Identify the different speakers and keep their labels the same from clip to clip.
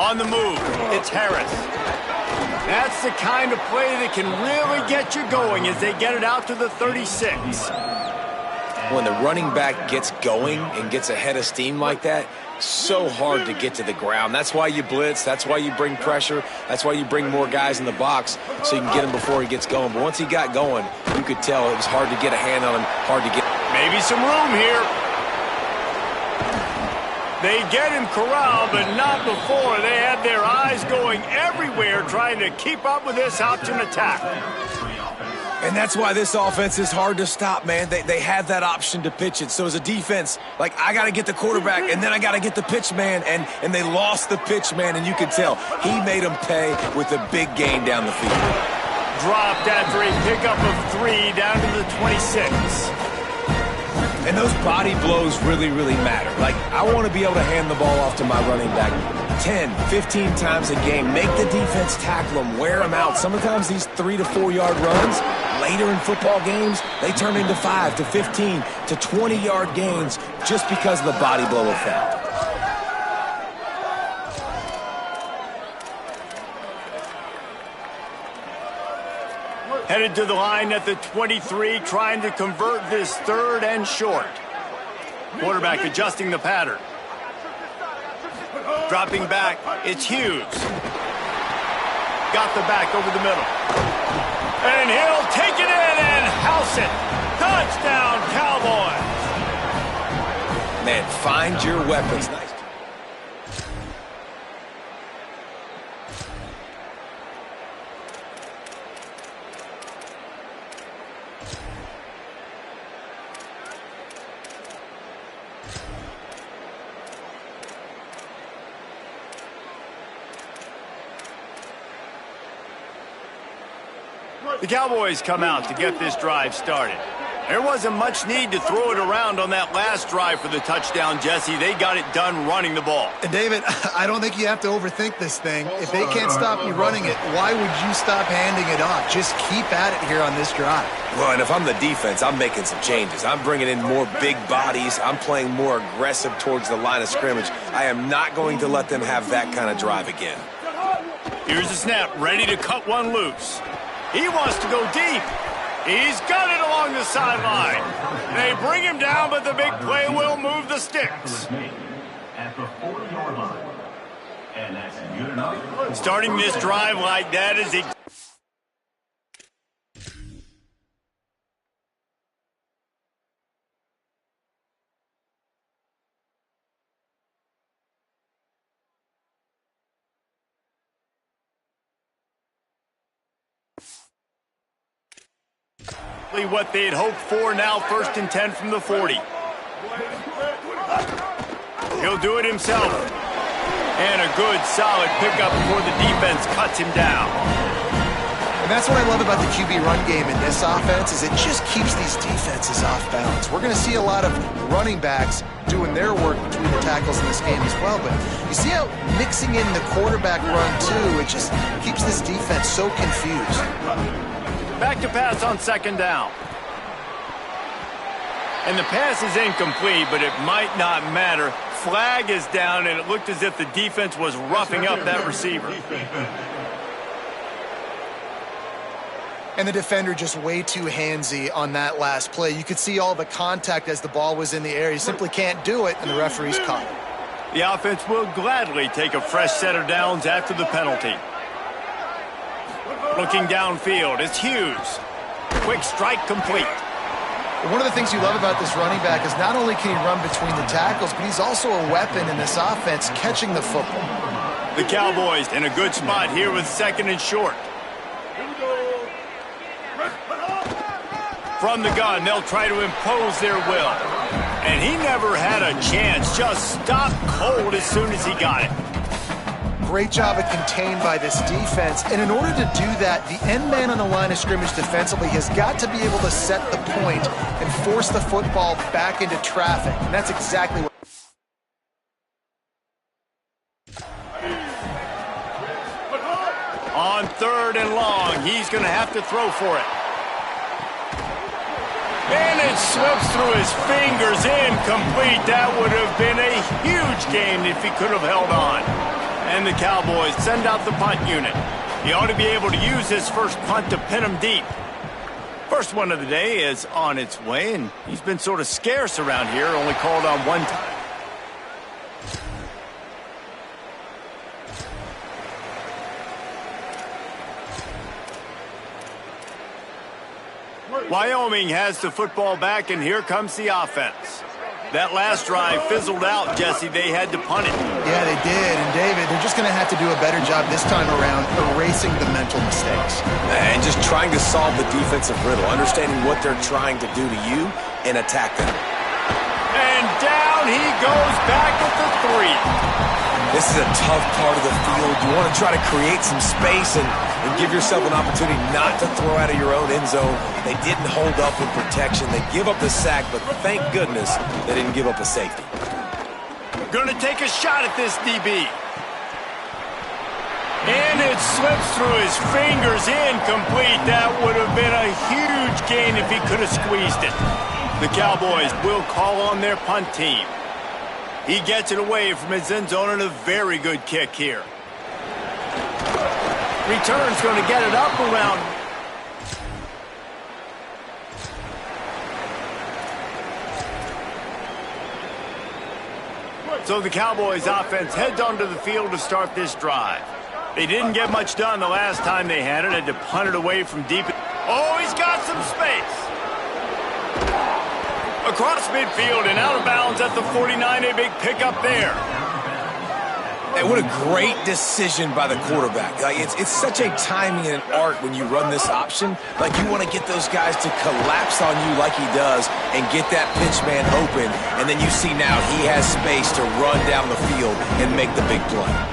Speaker 1: On the move, it's Harris. That's the kind of play that can really get you going as they get it out to the 36.
Speaker 2: When the running back gets going and gets ahead of steam like that, so hard to get to the ground. That's why you blitz. That's why you bring pressure. That's why you bring more guys in the box so you can get him before he gets going. But once he got going, you could tell it was hard to get a hand on him, hard to get.
Speaker 1: Maybe some room here. They get him corralled, but not before. They had their eyes going everywhere trying to keep up with this option attack.
Speaker 2: And that's why this offense is hard to stop, man. They have that option to pitch it. So as a defense, like, I got to get the quarterback, and then I got to get the pitch man, and they lost the pitch man, and you could tell. He made them pay with a big gain down the field.
Speaker 1: Dropped after a pickup of 3 down to the 26.
Speaker 2: And those body blows really, really matter. Like, I want to be able to hand the ball off to my running back 10, 15 times a game. Make the defense tackle them, wear them out. Sometimes these 3 to 4 yard runs, later in football games, they turn into 5 to 15 to 20 yard gains just because of the body blow effect.
Speaker 1: Headed to the line at the 23, trying to convert this 3rd and short. Quarterback adjusting the pattern. Dropping back, it's Hughes. Got the back over the middle. And he'll take it in and house it. Touchdown, Cowboys.
Speaker 2: Man, find your weapons. Nice.
Speaker 1: The Cowboys come out to get this drive started. There wasn't much need to throw it around on that last drive for the touchdown, Jesse. They got it done running the ball.
Speaker 3: And, David, I don't think you have to overthink this thing. If they can't stop you running it, why would you stop handing it off? Just keep at it here on this drive.
Speaker 2: Well, and if I'm the defense, I'm making some changes. I'm bringing in more big bodies. I'm playing more aggressive towards the line of scrimmage. I am not going to let them have that kind of drive again.
Speaker 1: Here's the snap, ready to cut one loose. He wants to go deep. He's got it along the sideline. They bring him down, but the big play will move the sticks.
Speaker 4: At the 40-yard line. And that's good enough.
Speaker 1: Starting this drive like that is what they'd hoped for. Now 1st and 10 from the 40. He'll do it himself. And a good, solid pickup before the defense cuts him down.
Speaker 3: And that's what I love about the QB run game in this offense, is it just keeps these defenses off balance. We're going to see a lot of running backs doing their work between the tackles in this game as well. But you see how mixing in the quarterback run, too, it just keeps this defense so confused.
Speaker 1: Back to pass on 2nd down. And the pass is incomplete, but it might not matter. Flag is down, and it looked as if the defense was roughing up that receiver.
Speaker 3: And the defender just way too handsy on that last play. You could see all the contact as the ball was in the air. He simply can't do it, and the referee's caught it.
Speaker 1: The offense will gladly take a fresh set of downs after the penalty. Looking downfield, it's Hughes. Quick strike complete.
Speaker 3: One of the things you love about this running back is not only can he run between the tackles, but he's also a weapon in this offense catching the football.
Speaker 1: The Cowboys in a good spot here with 2nd and short. From the gun, they'll try to impose their will. And he never had a chance, just stopped cold as soon as he got it.
Speaker 3: Great job of contained by this defense. And in order to do that, the end man on the line of scrimmage defensively has got to be able to set the point and force the football back into traffic. And that's exactly what...
Speaker 1: On 3rd and long, he's going to have to throw for it. And it slips through his fingers, incomplete. That would have been a huge gain if he could have held on. And the Cowboys send out the punt unit. He ought to be able to use his first punt to pin him deep. First one of the day is on its way, and he's been sort of scarce around here, only called on one time. Wyoming has the football back, and here comes the offense. That last drive fizzled out, Jesse. They had to punt it.
Speaker 3: Yeah, they did. And, David, they're just going to have to do a better job this time around erasing the mental mistakes.
Speaker 2: And just trying to solve the defensive riddle, understanding what they're trying to do to you and attack them.
Speaker 1: And down he goes back at the 3.
Speaker 2: This is a tough part of the field. You want to try to create some space and give yourself an opportunity not to throw out of your own end zone. They didn't hold up in protection. They give up the sack, but thank goodness they didn't give up a safety.
Speaker 1: Going to take a shot at this DB. And it slips through his fingers, incomplete. That would have been a huge gain if he could have squeezed it. The Cowboys will call on their punt team. He gets it away from his end zone and a very good kick here. Return's going to get it up around. So the Cowboys offense heads onto the field to start this drive. They didn't get much done the last time they had to punt it away from deep. Oh, he's got some space. Across midfield and out of bounds at the 49, a big pickup there.
Speaker 2: And what a great decision by the quarterback. Like it's such a timing and an art when you run this option. Like you want to get those guys to collapse on you like he does and get that pitch man open. And then you see now he has space to run down the field and make the big play.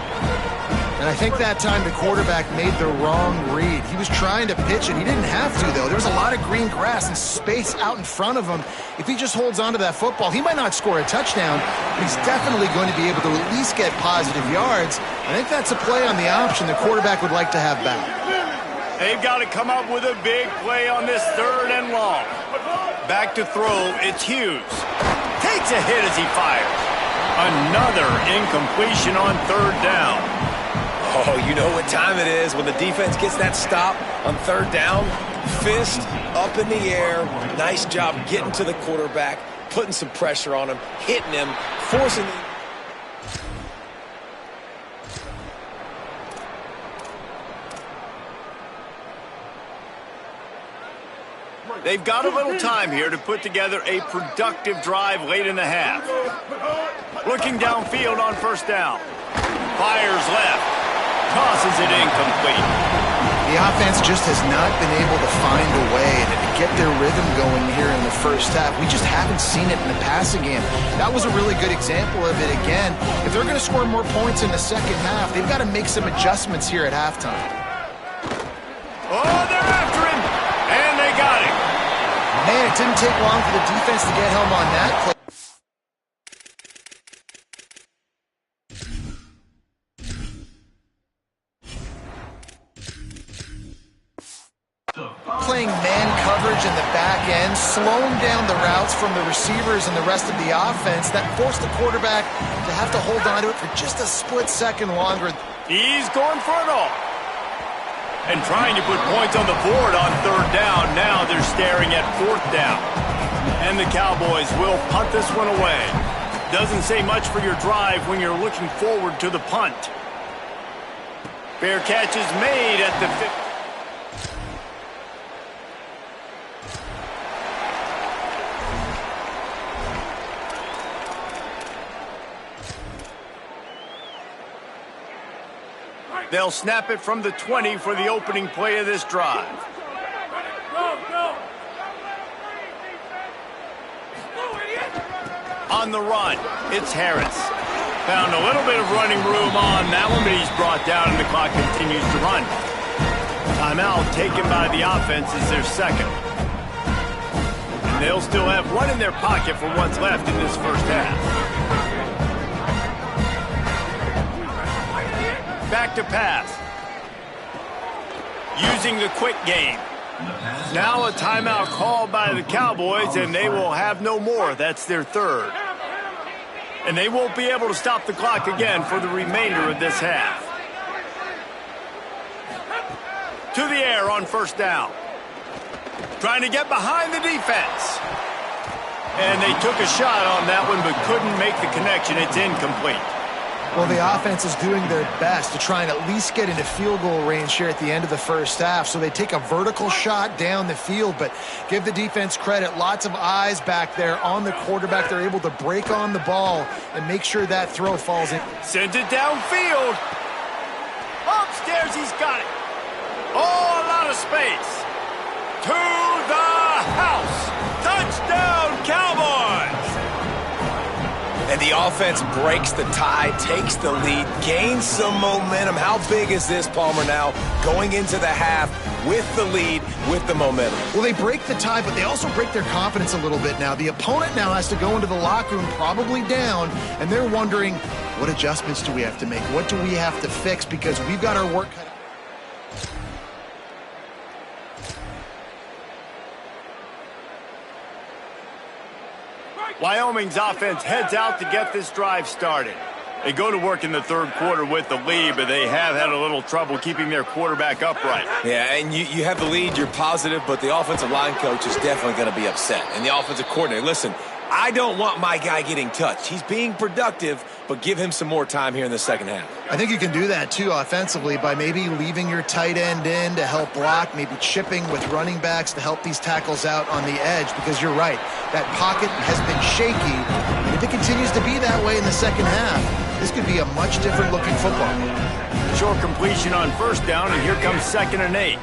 Speaker 3: And I think that time the quarterback made the wrong read. He was trying to pitch it. He didn't have to, though. There was a lot of green grass and space out in front of him. If he just holds on to that football, he might not score a touchdown, but he's definitely going to be able to at least get positive yards. I think that's a play on the option the quarterback would like to have back.
Speaker 1: They've got to come up with a big play on this 3rd and long. Back to throw, it's Hughes. Takes a hit as he fires. Another incompletion on 3rd down.
Speaker 2: Oh, you know what time it is when the defense gets that stop on 3rd down. Fist up in the air. Nice job getting to the quarterback, putting some pressure on him, hitting him, forcing him.
Speaker 1: They've got a little time here to put together a productive drive late in the half. Looking downfield on 1st down. Fires left. Tosses it incomplete.
Speaker 3: The offense just has not been able to find a way to get their rhythm going here in the first half. We just haven't seen it in the passing game. That was a really good example of it again. If they're going to score more points in the second half, they've got to make some adjustments here at halftime.
Speaker 1: Oh, they're after him, and they got him.
Speaker 3: Man, it didn't take long for the defense to get home on that play. Playing man coverage in the back end, slowing down the routes from the receivers and the rest of the offense. That forced the quarterback to have to hold on to it for just a split second longer.
Speaker 1: He's going for it all. And trying to put points on the board on 3rd down. Now they're staring at 4th down. And the Cowboys will punt this one away. Doesn't say much for your drive when you're looking forward to the punt. Fair catch is made at the 50. They'll snap it from the 20 for the opening play of this drive. On the run, it's Harris. Found a little bit of running room on that one, but he's brought down and the clock continues to run. Timeout taken by the offense is their 2nd. And they'll still have one in their pocket for what's left in this first half. Back to pass. Using the quick game. Now a timeout called by the Cowboys, and they will have no more. That's their 3rd. And they won't be able to stop the clock again for the remainder of this half. To the air on first down. Trying to get behind the defense. And they took a shot on that one but couldn't make the connection. It's incomplete.
Speaker 3: Well, the offense is doing their best to try and at least get into field goal range here at the end of the first half. So they take a vertical shot down the field, but give the defense credit. Lots of eyes back there on the quarterback. They're able to break on the ball and make sure that throw falls in.
Speaker 1: Sends it downfield. Upstairs, he's got it. Oh, a lot of space. To the house. Touchdown, Cowboys.
Speaker 2: And the offense breaks the tie, takes the lead, gains some momentum. How big is this, Palmer, now going into the half with the lead, with the momentum?
Speaker 3: Well, they break the tie, but they also break their confidence a little bit now. The opponent now has to go into the locker room probably down, and they're wondering, what adjustments do we have to make? What do we have to fix? Because we've got our work cut out.
Speaker 1: Wyoming's offense heads out to get this drive started. They go to work in the third quarter with the lead, but they have had a little trouble keeping their quarterback upright.
Speaker 2: Yeah, and you have the lead, you're positive, but the offensive line coach is definitely going to be upset. And the offensive coordinator, listen, I don't want my guy getting touched. He's being productive, but give him some more time here in the second half.
Speaker 3: I think you can do that, too, offensively, by maybe leaving your tight end in to help block, maybe chipping with running backs to help these tackles out on the edge, because you're right, that pocket has been shaky, and if it continues to be that way in the second half, this could be a much different-looking football.
Speaker 1: Short completion on first down, and here comes 2nd and 8.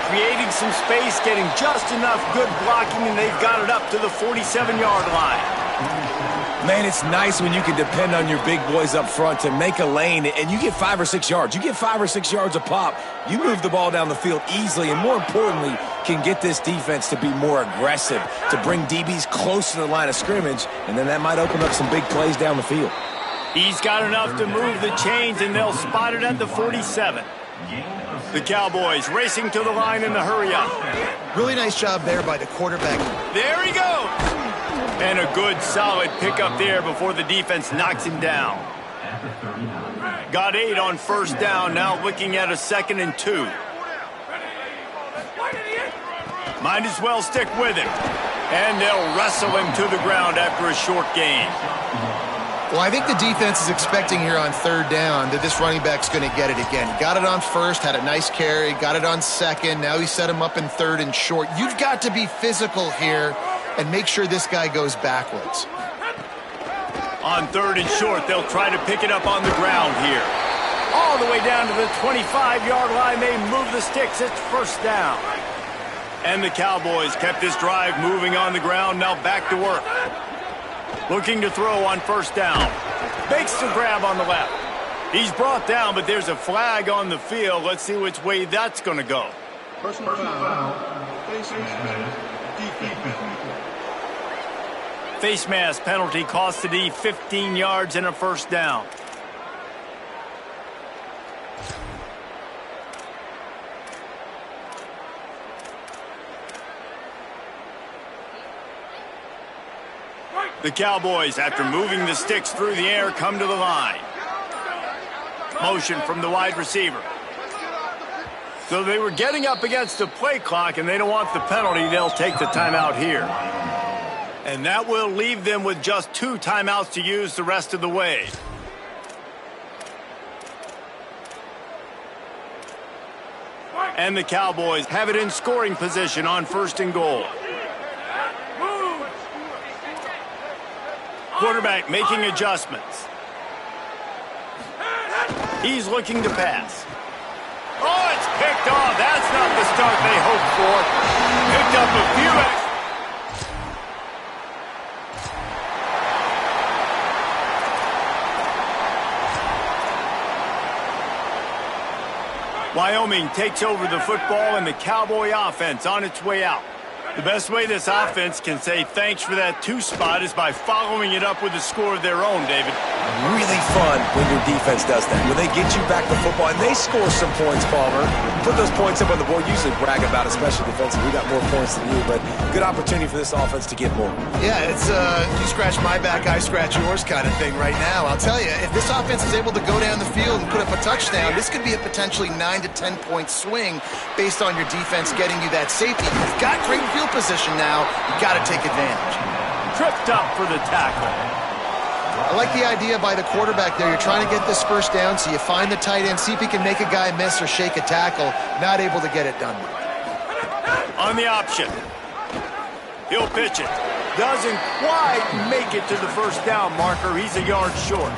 Speaker 1: Creating some space, getting just enough good blocking, and they've got it up to the 47-yard line.
Speaker 2: Man, it's nice when you can depend on your big boys up front to make a lane, and you get 5 or 6 yards. You get 5 or 6 yards a pop. You move the ball down the field easily, and more importantly, can get this defense to be more aggressive, to bring DBs close to the line of scrimmage, and then that might open up some big plays down the field.
Speaker 1: He's got enough to move the chains, and they'll spot it at the 47. The Cowboys racing to the line in the hurry-up.
Speaker 3: Really nice job there by the quarterback.
Speaker 1: There he goes! And a good, solid pickup there before the defense knocks him down. Got 8 on first down, now looking at a 2nd and 2. Might as well stick with him. And they'll wrestle him to the ground after a short gain.
Speaker 3: Well, I think the defense is expecting here on third down that this running back's going to get it again. He got it on first, had a nice carry, got it on second. Now he set him up in third and short. You've got to be physical here and make sure this guy goes backwards.
Speaker 1: On third and short, they'll try to pick it up on the ground here. All the way down to the 25-yard line, they move the sticks. It's first down. And the Cowboys kept this drive moving on the ground, now back to work. Looking to throw on first down. Makes the grab on the left. He's brought down, but there's a flag on the field. Let's see which way that's going to go.
Speaker 4: Personal foul.
Speaker 1: Face mask penalty cost the D 15 yards and a first down. The Cowboys, after moving the sticks through the air, come to the line. Motion from the wide receiver. So they were getting up against the play clock, and they don't want the penalty. They'll take the timeout here. And that will leave them with just 2 timeouts to use the rest of the way. And the Cowboys have it in scoring position on first and goal. Quarterback making adjustments. He's looking to pass. Oh, it's picked off. That's not the start they hoped for. Picked up a few extra. Wyoming takes over the football, and the Cowboy offense on its way out. The best way this offense can say thanks for that 2 spot is by following it up with a score of their own, David.
Speaker 2: Really fun when your defense does that. When they get you back the football, and they score some points, Palmer. Put those points up on the board. Usually brag about it, especially defensively. We got more points than you, but good opportunity for this offense to get more.
Speaker 3: Yeah, it's you scratch my back, I scratch yours kind of thing right now. I'll tell you, if this offense is able to go down the field and put up a touchdown, this could be a potentially 9 to 10 point swing based on your defense getting you that safety. You've got great field position now. You've got to take advantage.
Speaker 1: Tripped up for the tackle.
Speaker 3: I like the idea by the quarterback there. You're trying to get this first down, so you find the tight end, see if he can make a guy miss or shake a tackle. Not able to get it done.
Speaker 1: On the option. He'll pitch it. Doesn't quite make it to the first down marker. He's a yard short.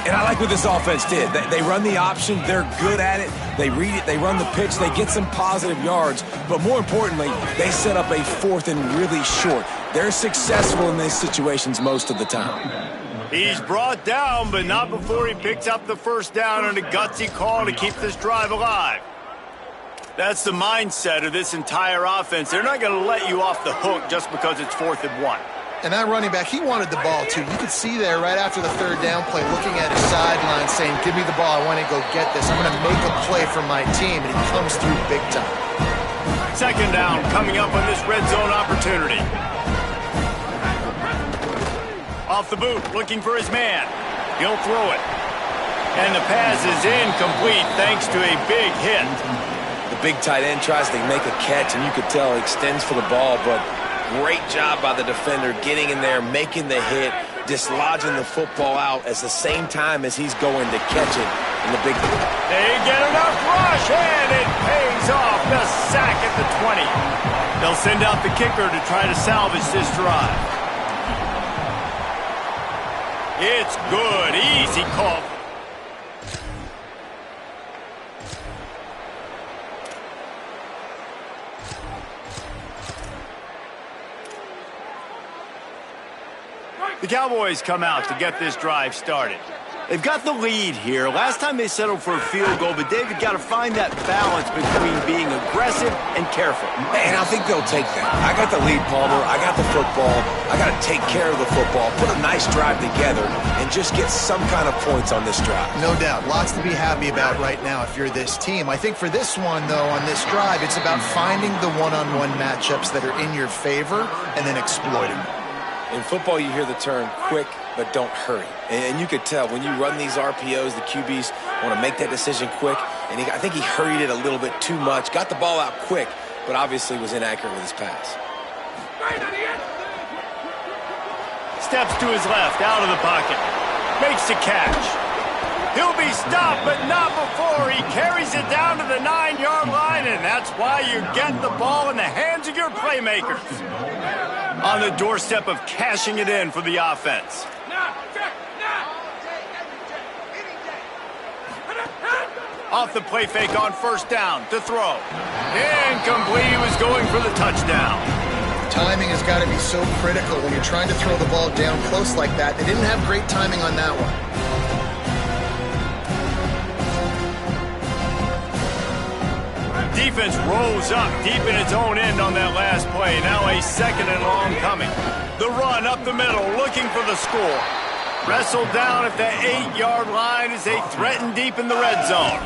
Speaker 2: And I like what this offense did. They run the option. They're good at it. They read it. They run the pitch. They get some positive yards. But more importantly, they set up a 4th and really short. They're successful in these situations most of the time.
Speaker 1: He's brought down, but not before he picks up the first down on a gutsy call to keep this drive alive. That's the mindset of this entire offense. They're not going to let you off the hook just because it's 4th and 1.
Speaker 3: And that running back, he wanted the ball, too. You could see there right after the 3rd down play, looking at his sideline, saying, give me the ball. I want to go get this. I'm going to make a play for my team. And he comes through big time.
Speaker 1: 2nd down coming up on this red zone opportunity. Off the boot, looking for his man. He'll throw it. And the pass is incomplete thanks to a big hit.
Speaker 2: The big tight end tries to make a catch, and you could tell he extends for the ball, but great job by the defender getting in there, making the hit, dislodging the football out at the same time as he's going to catch it in the big play.
Speaker 1: They get enough rush, and it pays off. The sack at the 20. They'll send out the kicker to try to salvage this drive. It's good. Easy call. The Cowboys come out to get this drive started. They've got the lead here. Last time they settled for a field goal, but David got to find that balance between being aggressive and careful.
Speaker 2: And I think they'll take that. I got the lead, Palmer. I got the football. I got to take care of the football, put a nice drive together, and just get some kind of points on this drive.
Speaker 3: No doubt. Lots to be happy about right now if you're this team. I think for this one, though, on this drive, it's about finding the one-on-one matchups that are in your favor and then exploiting them.
Speaker 2: In football, you hear the term quick, but don't hurry. And you could tell when you run these RPOs, the QBs want to make that decision quick. And I think he hurried it a little bit too much. Got the ball out quick, but obviously was inaccurate with his pass.
Speaker 1: Steps to his left, out of the pocket. Makes the catch. He'll be stopped, but not before he carries it down to the 9-yard line, and that's why you get the ball in the hands of your playmakers. On the doorstep of cashing it in for the offense. Off the play fake on 1st down to throw. Incomplete. He was going for the touchdown.
Speaker 3: Timing has got to be so critical when you're trying to throw the ball down close like that. They didn't have great timing on that one.
Speaker 1: Defense rolls up deep in its own end on that last play. Now a 2nd and long coming. The run up the middle, looking for the score. Wrestled down at the 8-yard line as they threaten deep in the red zone.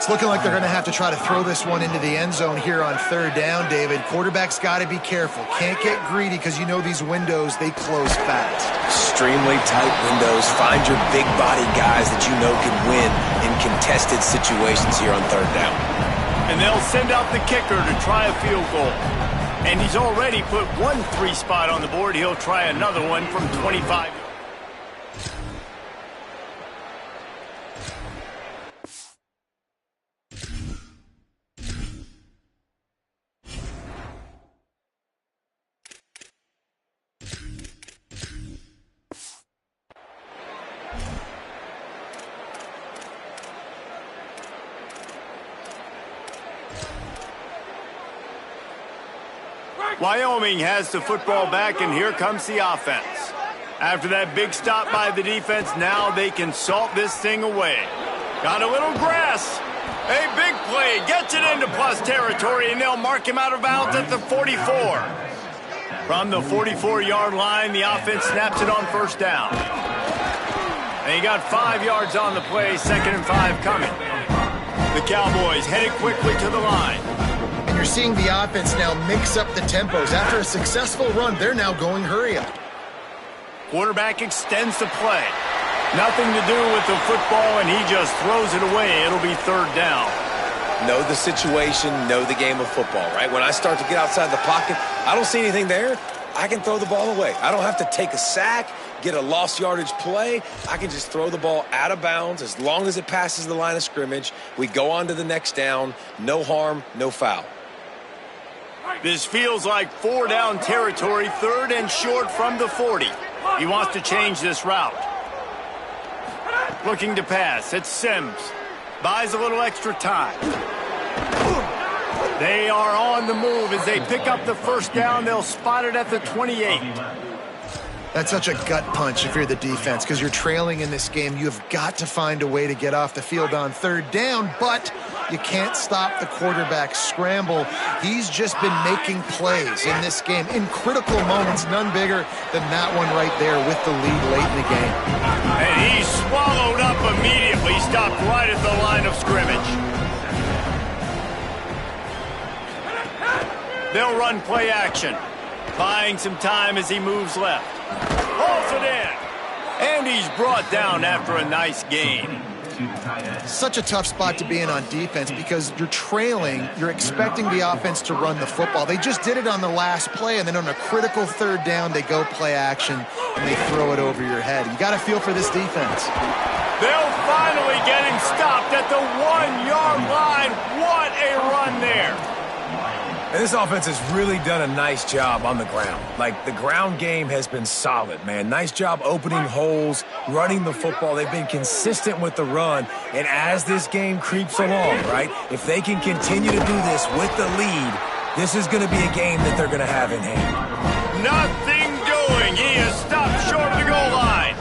Speaker 3: It's looking like they're going to have to try to throw this one into the end zone here on 3rd down, David. Quarterback's got to be careful. Can't get greedy because you know these windows, they close fast.
Speaker 2: Extremely tight windows. Find your big body guys that you know can win in contested situations here on 3rd down.
Speaker 1: And they'll send out the kicker to try a field goal. And he's already put one 3 spot on the board. He'll try another one from 25. Wyoming has the football back, and here comes the offense. After that big stop by the defense, now they can salt this thing away. Got a little grass. A big play gets it into plus territory, and they'll mark him out of bounds at the 44. From the 44-yard line, the offense snaps it on first down. And he got 5 yards on the play, 2nd and 5 coming. The Cowboys headed quickly to the line.
Speaker 3: And you're seeing the offense now mix up the tempos. After a successful run, they're now going hurry up.
Speaker 1: Quarterback extends the play. Nothing to do with the football, and he just throws it away. It'll be 3rd down.
Speaker 2: Know the situation, know the game of football, right? When I start to get outside the pocket, I don't see anything there, I can throw the ball away. I don't have to take a sack, get a lost yardage play. I can just throw the ball out of bounds as long as it passes the line of scrimmage. We go on to the next down. No harm, no foul.
Speaker 1: This feels like 4-down territory, 3rd and short from the 40. He wants to change this route. Looking to pass. It's Sims. Buys a little extra time. They are on the move as they pick up the 1st down. They'll spot it at the 28.
Speaker 3: That's such a gut punch if you're the defense, because you're trailing in this game. You have got to find a way to get off the field on 3rd down, but you can't stop the quarterback scramble. He's just been making plays in this game in critical moments, none bigger than that one right there with the lead late in the game.
Speaker 1: And he's swallowed up immediately, stopped right at the line of scrimmage. They'll run play action, buying some time as he moves left. Hauls it in. And he's brought down after a nice gain.
Speaker 3: Such a tough spot to be in on defense because you're trailing. You're expecting the offense to run the football. They just did it on the last play, and then on a critical 3rd down, they go play action, and they throw it over your head. You got to feel for this defense.
Speaker 1: They'll finally get him stopped at the 1-yard line. What a run there.
Speaker 2: And this offense has really done a nice job on the ground. Like, the ground game has been solid, man. Nice job opening holes, running the football. They've been consistent with the run. And as this game creeps along, right, if they can continue to do this with the lead, this is going to be a game that they're going to have in hand.
Speaker 1: Nothing doing. He is stopped short of the goal line.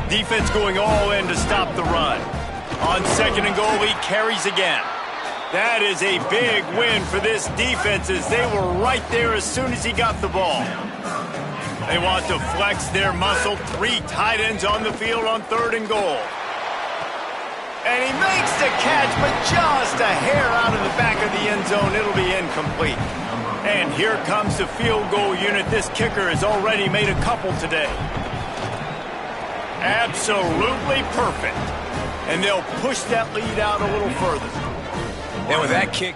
Speaker 1: Defense going all in to stop the run. On 2nd and goal, he carries again. That is a big win for this defense as they were right there as soon as he got the ball. They want to flex their muscle. 3 tight ends on the field on 3rd and goal. And he makes the catch, but just a hair out of the back of the end zone. It'll be incomplete. And here comes the field goal unit. This kicker has already made a couple today. Absolutely perfect. And they'll push that lead out a little further.
Speaker 2: And with that kick...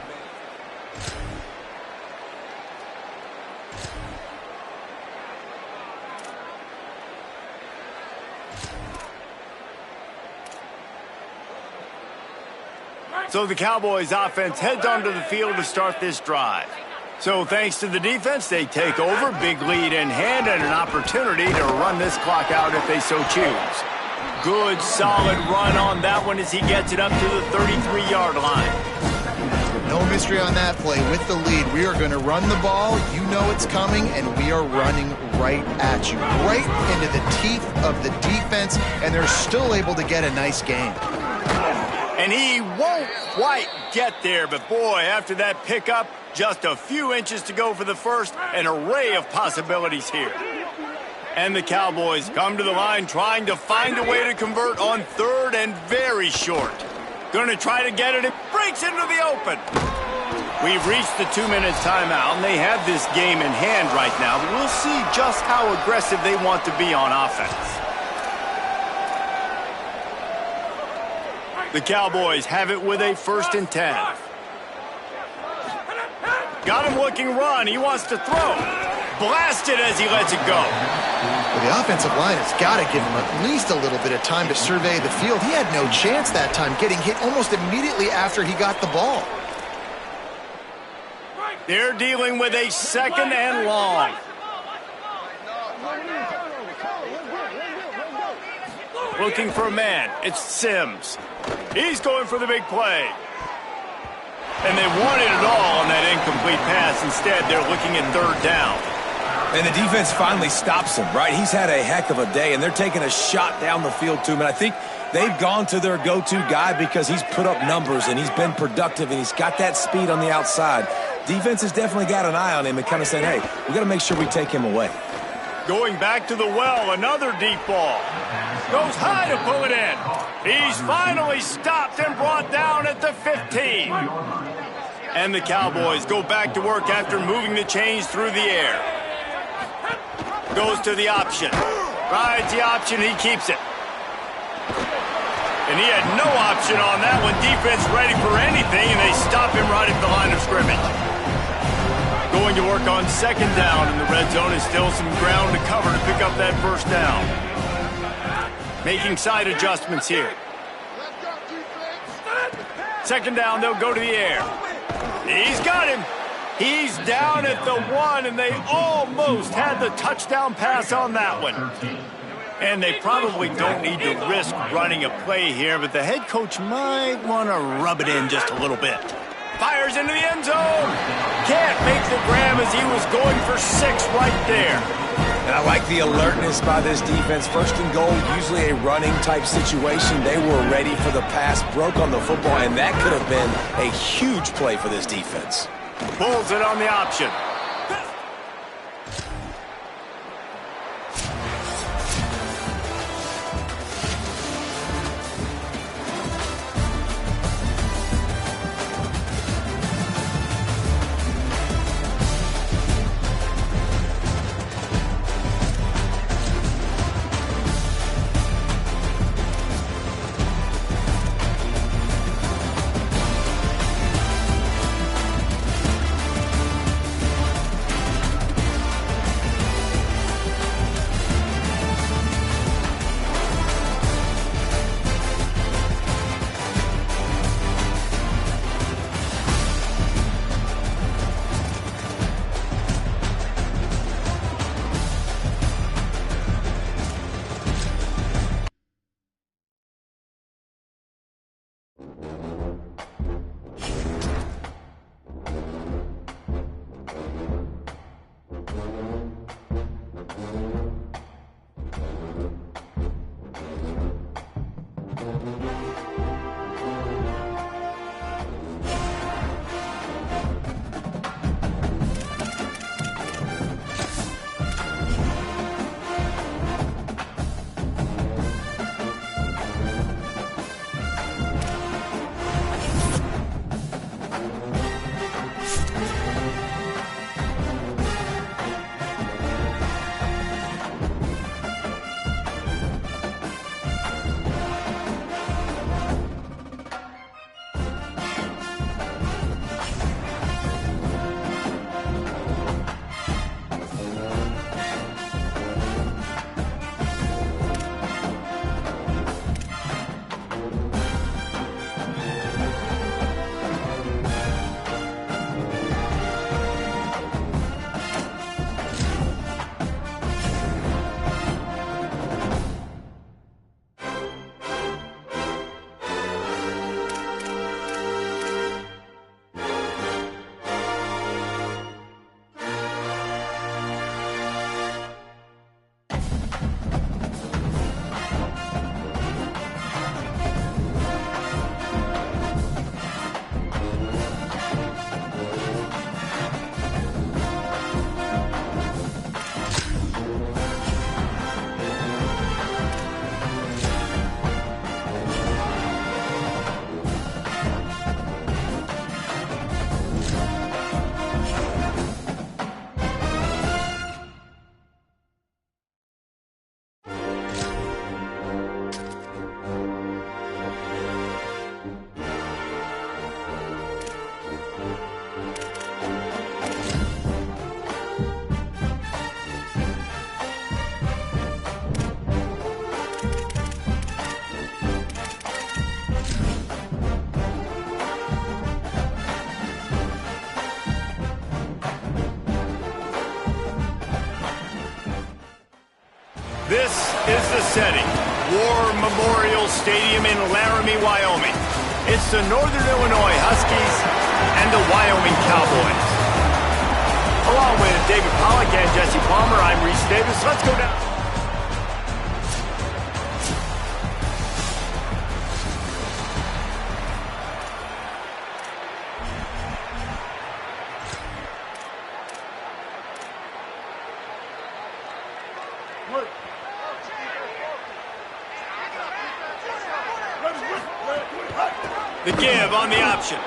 Speaker 1: So the Cowboys offense heads onto the field to start this drive. So thanks to the defense, they take over, big lead in hand, and an opportunity to run this clock out if they so choose. Good, solid run on that one as he gets it up to the 33-yard line.
Speaker 3: No mystery on that play. With the lead, we are going to run the ball. You know it's coming, and we are running right at you, right into the teeth of the defense, and they're still able to get a nice gain.
Speaker 1: And he won't quite get there, but boy, after that pickup, just a few inches to go for the first, an array of possibilities here. And the Cowboys come to the line trying to find a way to convert on 3rd and very short. Going to try to get it. It breaks into the open. We've reached the 2-minute timeout, and they have this game in hand right now, but we'll see just how aggressive they want to be on offense. The Cowboys have it with a 1st and 10. Got him looking run. He wants to throw. Blasted as he lets it go.
Speaker 3: Well, the offensive line has got to give him at least a little bit of time to survey the field. He had no chance that time, getting hit almost immediately after he got the ball.
Speaker 1: They're dealing with a 2nd and long. Looking for a man. It's Sims. He's going for the big play. And they wanted it all on that incomplete pass. Instead, they're looking at third down.
Speaker 2: And the defense finally stops him, right? He's had a heck of a day, and they're taking a shot down the field to him. And I think they've gone to their go-to guy because he's put up numbers, and he's been productive, and he's got that speed on the outside. Defense has definitely got an eye on him and kind of saying, hey, we got to make sure we take him away.
Speaker 1: Going back to the well, another deep ball. Goes high to pull it in. He's finally stopped and brought down at the 15. And the Cowboys go back to work after moving the chains through the air. Goes to the option. Rides the option, he keeps it. And he had no option on that one. Defense ready for anything, and they stop him right at the line of scrimmage. Going to work on second down in the red zone, and still some ground to cover to pick up that first down. Making side adjustments here. Second down, they'll go to the air. He's got him. He's down at the 1, and they almost had the touchdown pass on that one. And they probably don't need to risk running a play here, but the head coach might want to rub it in just a little bit. Fires into the end zone. Can't make the grab as he was going for 6 right there.
Speaker 2: And I like the alertness by this defense. First and goal, usually a running type situation. They were ready for the pass, broke on the football, and that could have been a huge play for this defense.
Speaker 1: Pulls it on the option. This is the setting. War Memorial Stadium in Laramie, Wyoming. It's the Northern Illinois Huskies and the Wyoming Cowboys. Along with David Pollack and Jesse Palmer, I'm Reese Davis. Let's go down. The give on the option.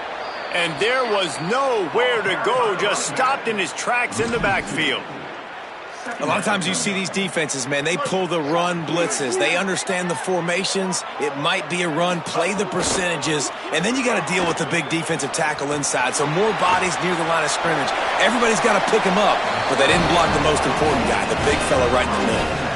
Speaker 1: And there was nowhere to go, just stopped in his tracks in the backfield.
Speaker 2: A lot of times you see these defenses, man, they pull the run blitzes. They understand the formations. It might be a run, play the percentages, and then you got to deal with the big defensive tackle inside. So more bodies near the line of scrimmage. Everybody's got to pick him up, but they didn't block the most important guy, the big fella right in the middle.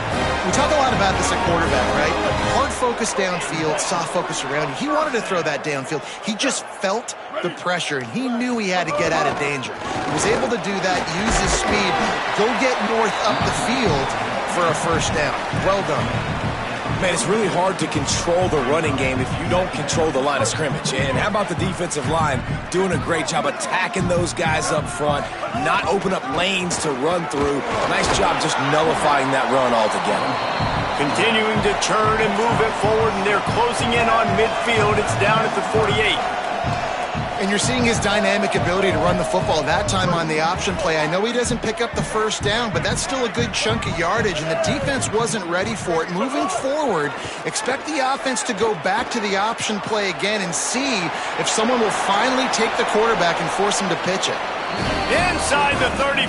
Speaker 3: We talk a lot about this at quarterback, right? Hard focus downfield, soft focus around you. He wanted to throw that downfield. He just felt the pressure, and he knew he had to get out of danger. He was able to do that, use his speed, go get north up the field for a first down. Well done.
Speaker 2: Man, it's really hard to control the running game if you don't control the line of scrimmage. And how about the defensive line doing a great job attacking those guys up front, not open up lanes to run through. Nice job just nullifying that run altogether.
Speaker 1: Continuing to turn and move it forward, and they're closing in on midfield. It's down at the 48.
Speaker 3: And you're seeing his dynamic ability to run the football that time on the option play. I know he doesn't pick up the first down, but that's still a good chunk of yardage, and the defense wasn't ready for it. Moving forward, expect the offense to go back to the option play again and see if someone will finally take the quarterback and force him to pitch it.
Speaker 1: Inside the 35,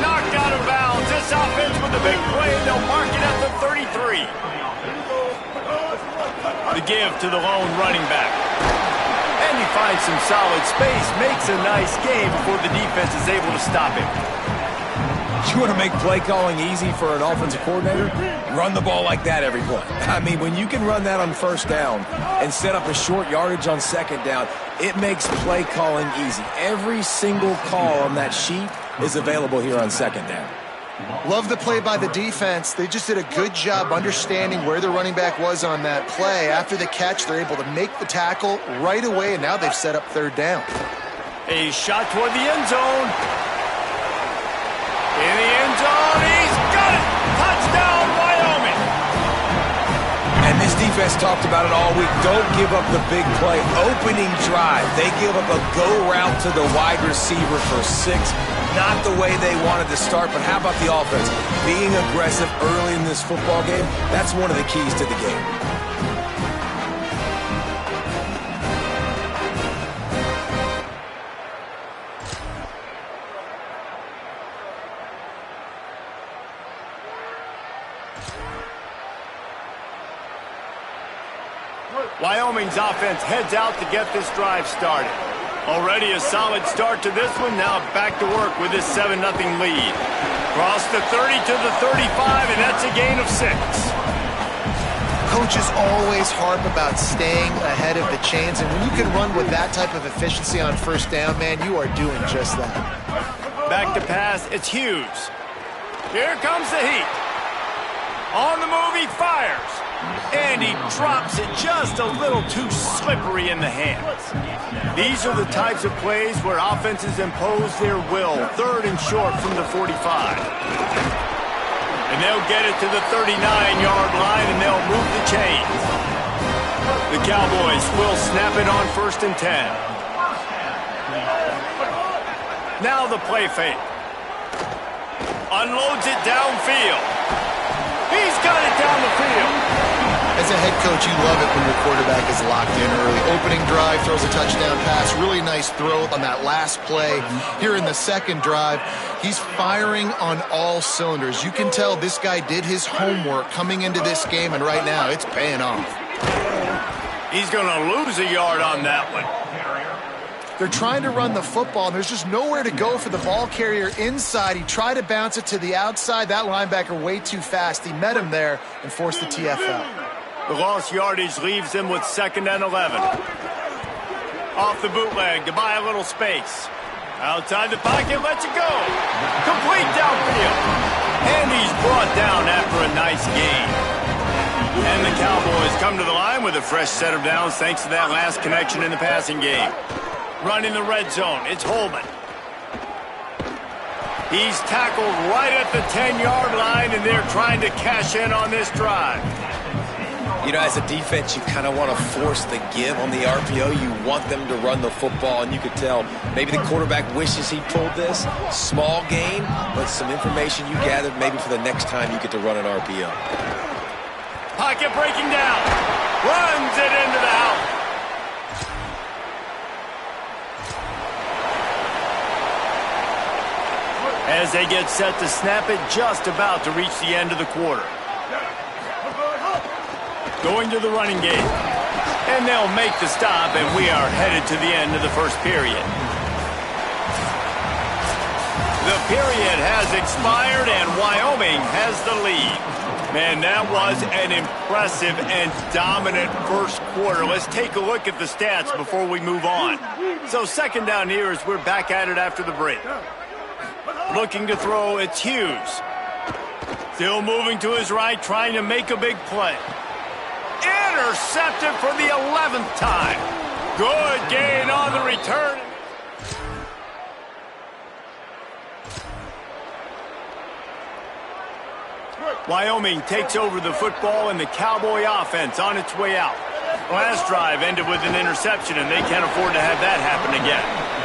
Speaker 1: knocked out of bounds. This offense with the big play, they'll mark it at the 33. The give to the lone running back. And he finds some solid space, makes a nice game before the defense is able to stop him.
Speaker 2: You want to make play calling easy for an offensive coordinator? Run the ball like that every play. I mean, when you can run that on first down and set up a short yardage on second down, it makes play calling easy. Every single call on that sheet is available here on second down.
Speaker 3: Love the play by the defense. They just did a good job understanding where the running back was on that play. After the catch, they're able to make the tackle right away, and now they've set up third down.
Speaker 1: A shot toward the end zone. In the end zone, he's got it! Touchdown, Wyoming!
Speaker 2: And this defense talked about it all week. Don't give up the big play. Opening drive, they give up a go route to the wide receiver for 6. Not the way they wanted to start, but how about the offense? Being aggressive early in this football game, that's one of the keys to the game.
Speaker 1: Wyoming's offense heads out to get this drive started. Already a solid start to this one. Now back to work with this 7-0 lead. Cross the 30 to the 35, and that's a gain of 6.
Speaker 3: Coaches always harp about staying ahead of the chains, and when you can run with that type of efficiency on first down, man, you are doing just that.
Speaker 1: Back to pass, it's Hughes. Here comes the heat. On the move, he fires. And he drops it just a little too slippery in the hands. These are the types of plays where offenses impose their will. Third and short from the 45. And they'll get it to the 39-yard line, and they'll move the chains. The Cowboys will snap it on 1st and 10. Now the play fake. Unloads it downfield. He's got it down the field.
Speaker 3: As a head coach, you love it when your quarterback is locked in early. Opening drive, throws a touchdown pass. Really nice throw on that last play. Here in the second drive, he's firing on all cylinders. You can tell this guy did his homework coming into this game, and right now it's paying off.
Speaker 1: He's going to lose a yard on that one.
Speaker 3: They're trying to run the football, and there's just nowhere to go for the ball carrier inside. He tried to bounce it to the outside. That linebacker way too fast. He met him there and forced the TFL.
Speaker 1: The lost yardage leaves him with 2nd and 11. Off the bootleg to buy a little space. Outside the pocket, lets it go. Complete downfield. And he's brought down after a nice gain. And the Cowboys come to the line with a fresh set of downs thanks to that last connection in the passing game. Running the red zone, it's Holman. He's tackled right at the 10-yard line, and they're trying to cash in on this drive.
Speaker 2: You know, as a defense, you kind of want to force the give on the RPO. You want them to run the football, and you could tell maybe the quarterback wishes he pulled this. Small gain, but some information you gathered maybe for the next time you get to run an RPO.
Speaker 1: Pocket breaking down. Runs it into the house. As they get set to snap it, just about to reach the end of the quarter. Going to the running game. And they'll make the stop, and we are headed to the end of the first period. The period has expired, and Wyoming has the lead. Man, that was an impressive and dominant first quarter. Let's take a look at the stats before we move on. So second down here as we're back at it after the break. Looking to throw, it's Hughes. Still moving to his right, trying to make a big play. Intercepted for the 11th time. Good gain on the return. Wyoming takes over the football, and the Cowboy offense on its way out. Last drive ended with an interception, and they can't afford to have that happen again.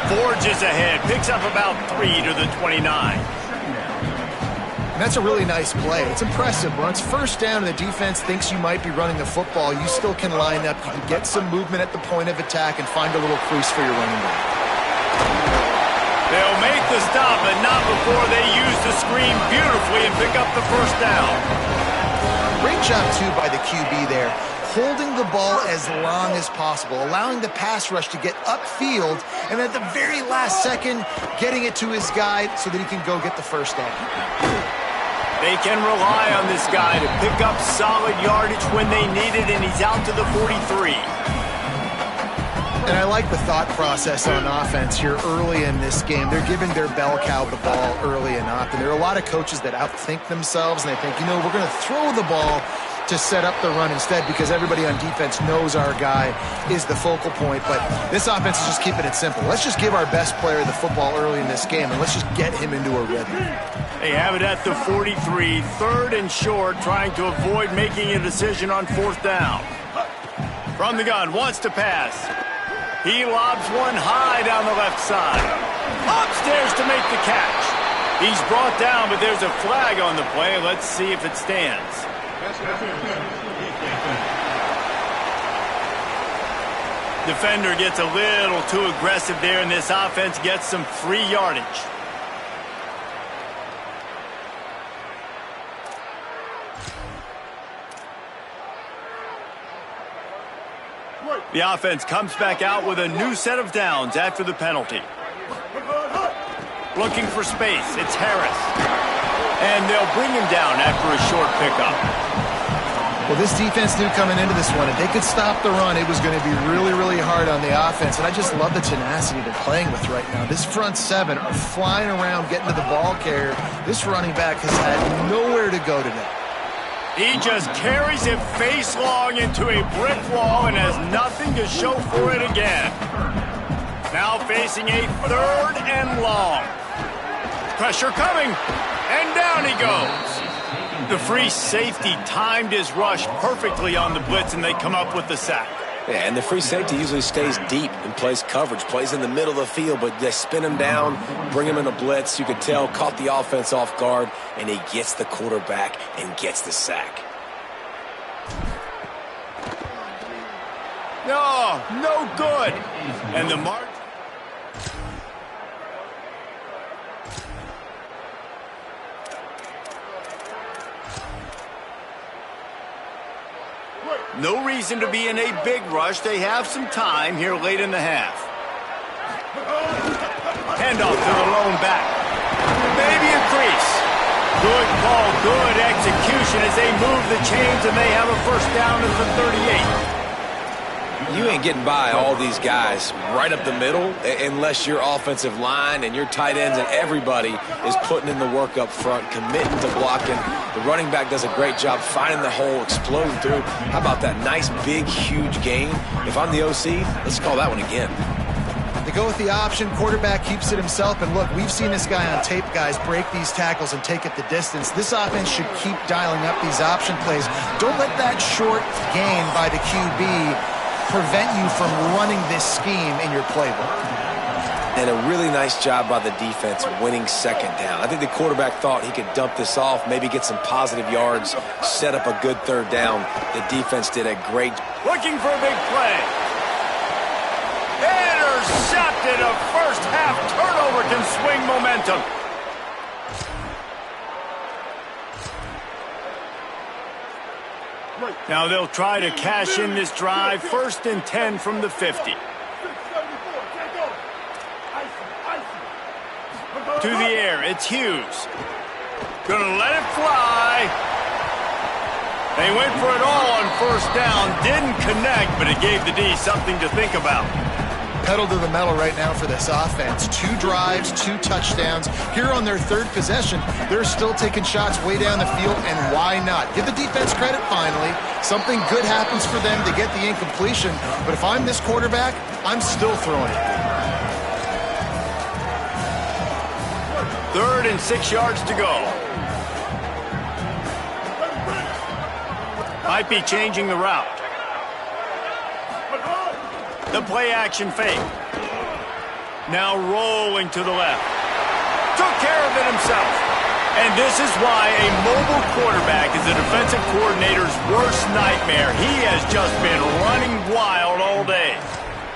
Speaker 1: Forges ahead, picks up about 3 to the 29.
Speaker 3: And that's a really nice play. It's impressive. When it's first down and the defense thinks you might be running the football, you still can line up. You can get some movement at the point of attack and find a little crease for your running back.
Speaker 1: They'll make the stop, but not before they use the screen beautifully and pick up the first down.
Speaker 3: Great job, too, by the QB there. Holding the ball as long as possible, allowing the pass rush to get upfield, and at the very last second, getting it to his guy so that he can go get the first down.
Speaker 1: They can rely on this guy to pick up solid yardage when they need it, and he's out to the 43.
Speaker 3: And I like the thought process on offense here early in this game. They're giving their bell cow the ball early and often. There are a lot of coaches that outthink themselves, and they think, you know, we're going to throw the ball to set up the run instead because everybody on defense knows our guy is the focal point. But this offense is just keeping it simple. Let's just give our best player the football early in this game, and let's just get him into a rhythm.
Speaker 1: They have it at the 43, third and short, trying to avoid making a decision on fourth down. From the gun, wants to pass. He lobs one high down the left side. Upstairs to make the catch. He's brought down, but there's a flag on the play. Let's see if it stands. Defender gets a little too aggressive there, and this offense gets some free yardage. The offense comes back out with a new set of downs after the penalty. Looking for space, it's Harris. And they'll bring him down after a short pickup.
Speaker 3: Well, this defense knew coming into this one, if they could stop the run, it was going to be really, really hard on the offense. And I just love the tenacity they're playing with right now. This front seven are flying around, getting to the ball carrier. This running back has had nowhere to go today.
Speaker 1: He just carries it face long into a brick wall and has nothing to show for it again. Now facing a third and long. Pressure coming, and down he goes. The free safety timed his rush perfectly on the blitz, and they come up with the sack.
Speaker 2: Yeah, and the free safety usually stays deep and plays coverage, plays in the middle of the field, but they spin him down, bring him in a blitz. You could tell, caught the offense off guard, and he gets the quarterback and gets the sack. No good. And the mark. No reason to be in a big rush. They have some time here late in the half. Handoff to the lone back. Maybe a crease. Good call, good execution as they move the chains, and they have a first down at the 38. You ain't getting by all these guys right up the middle unless your offensive line and your tight ends and everybody is putting in the work up front, committing to blocking. The running back does a great job finding the hole, exploding through. How about that nice, big, huge gain? If I'm the OC, let's call that one again.
Speaker 3: They go with the option. Quarterback keeps it himself. And look, we've seen this guy on tape, guys, break these tackles and take it the distance. This offense should keep dialing up these option plays. Don't let that short gain by the QB prevent you from running this scheme in your playbook.
Speaker 2: And a really nice job by the defense winning second down. I think the quarterback thought he could dump this off, maybe get some positive yards, set up a good third down. The defense did a great job.
Speaker 1: Looking for a big play. Intercepted. A first half turnover can swing momentum. Now they'll try to cash in this drive. 1st and 10 from the 50. To the air, it's Hughes. Gonna let it fly. They went for it all on 1st down. Didn't connect, but it gave the D something to think about.
Speaker 3: Pedal to the metal right now for this offense. 2 drives, 2 touchdowns. Here on their 3rd possession, they're still taking shots way down the field, and why not? Give the defense credit finally. Something good happens for them. They get the incompletion, but if I'm this quarterback, I'm still throwing it.
Speaker 1: 3rd and 6 yards to go. Might be changing the route. The play action fake. Now rolling to the left. Took care of it himself. And this is why a mobile quarterback is the defensive coordinator's worst nightmare. He has just been running wild all day.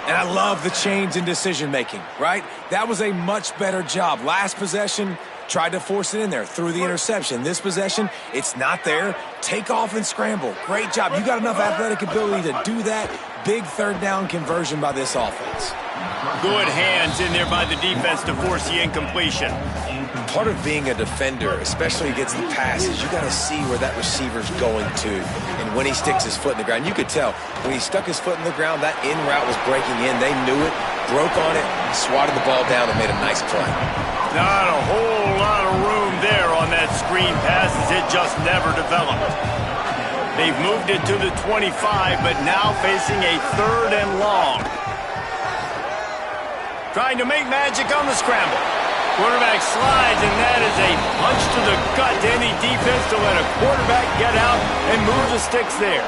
Speaker 2: And I love the change in decision-making, right? That was a much better job. Last possession, tried to force it in there, threw the interception. This possession, it's not there. Take off and scramble. Great job. You got enough athletic ability to do that. Big 3rd down conversion by this offense.
Speaker 1: Good hands in there by the defense to force the incompletion.
Speaker 2: Part of being a defender, especially against the pass, is you got to see where that receiver's going to. And when he sticks his foot in the ground, you could tell when he stuck his foot in the ground, that in route was breaking in. They knew it, broke on it, swatted the ball down, and made a nice play.
Speaker 1: Not a whole lot of room there on that screen pass as it just never developed. They've moved it to the 25, but now facing a 3rd and long. Trying to make magic on the scramble. Quarterback slides, and that is a punch to the gut to any defense to let a quarterback get out and move the sticks there.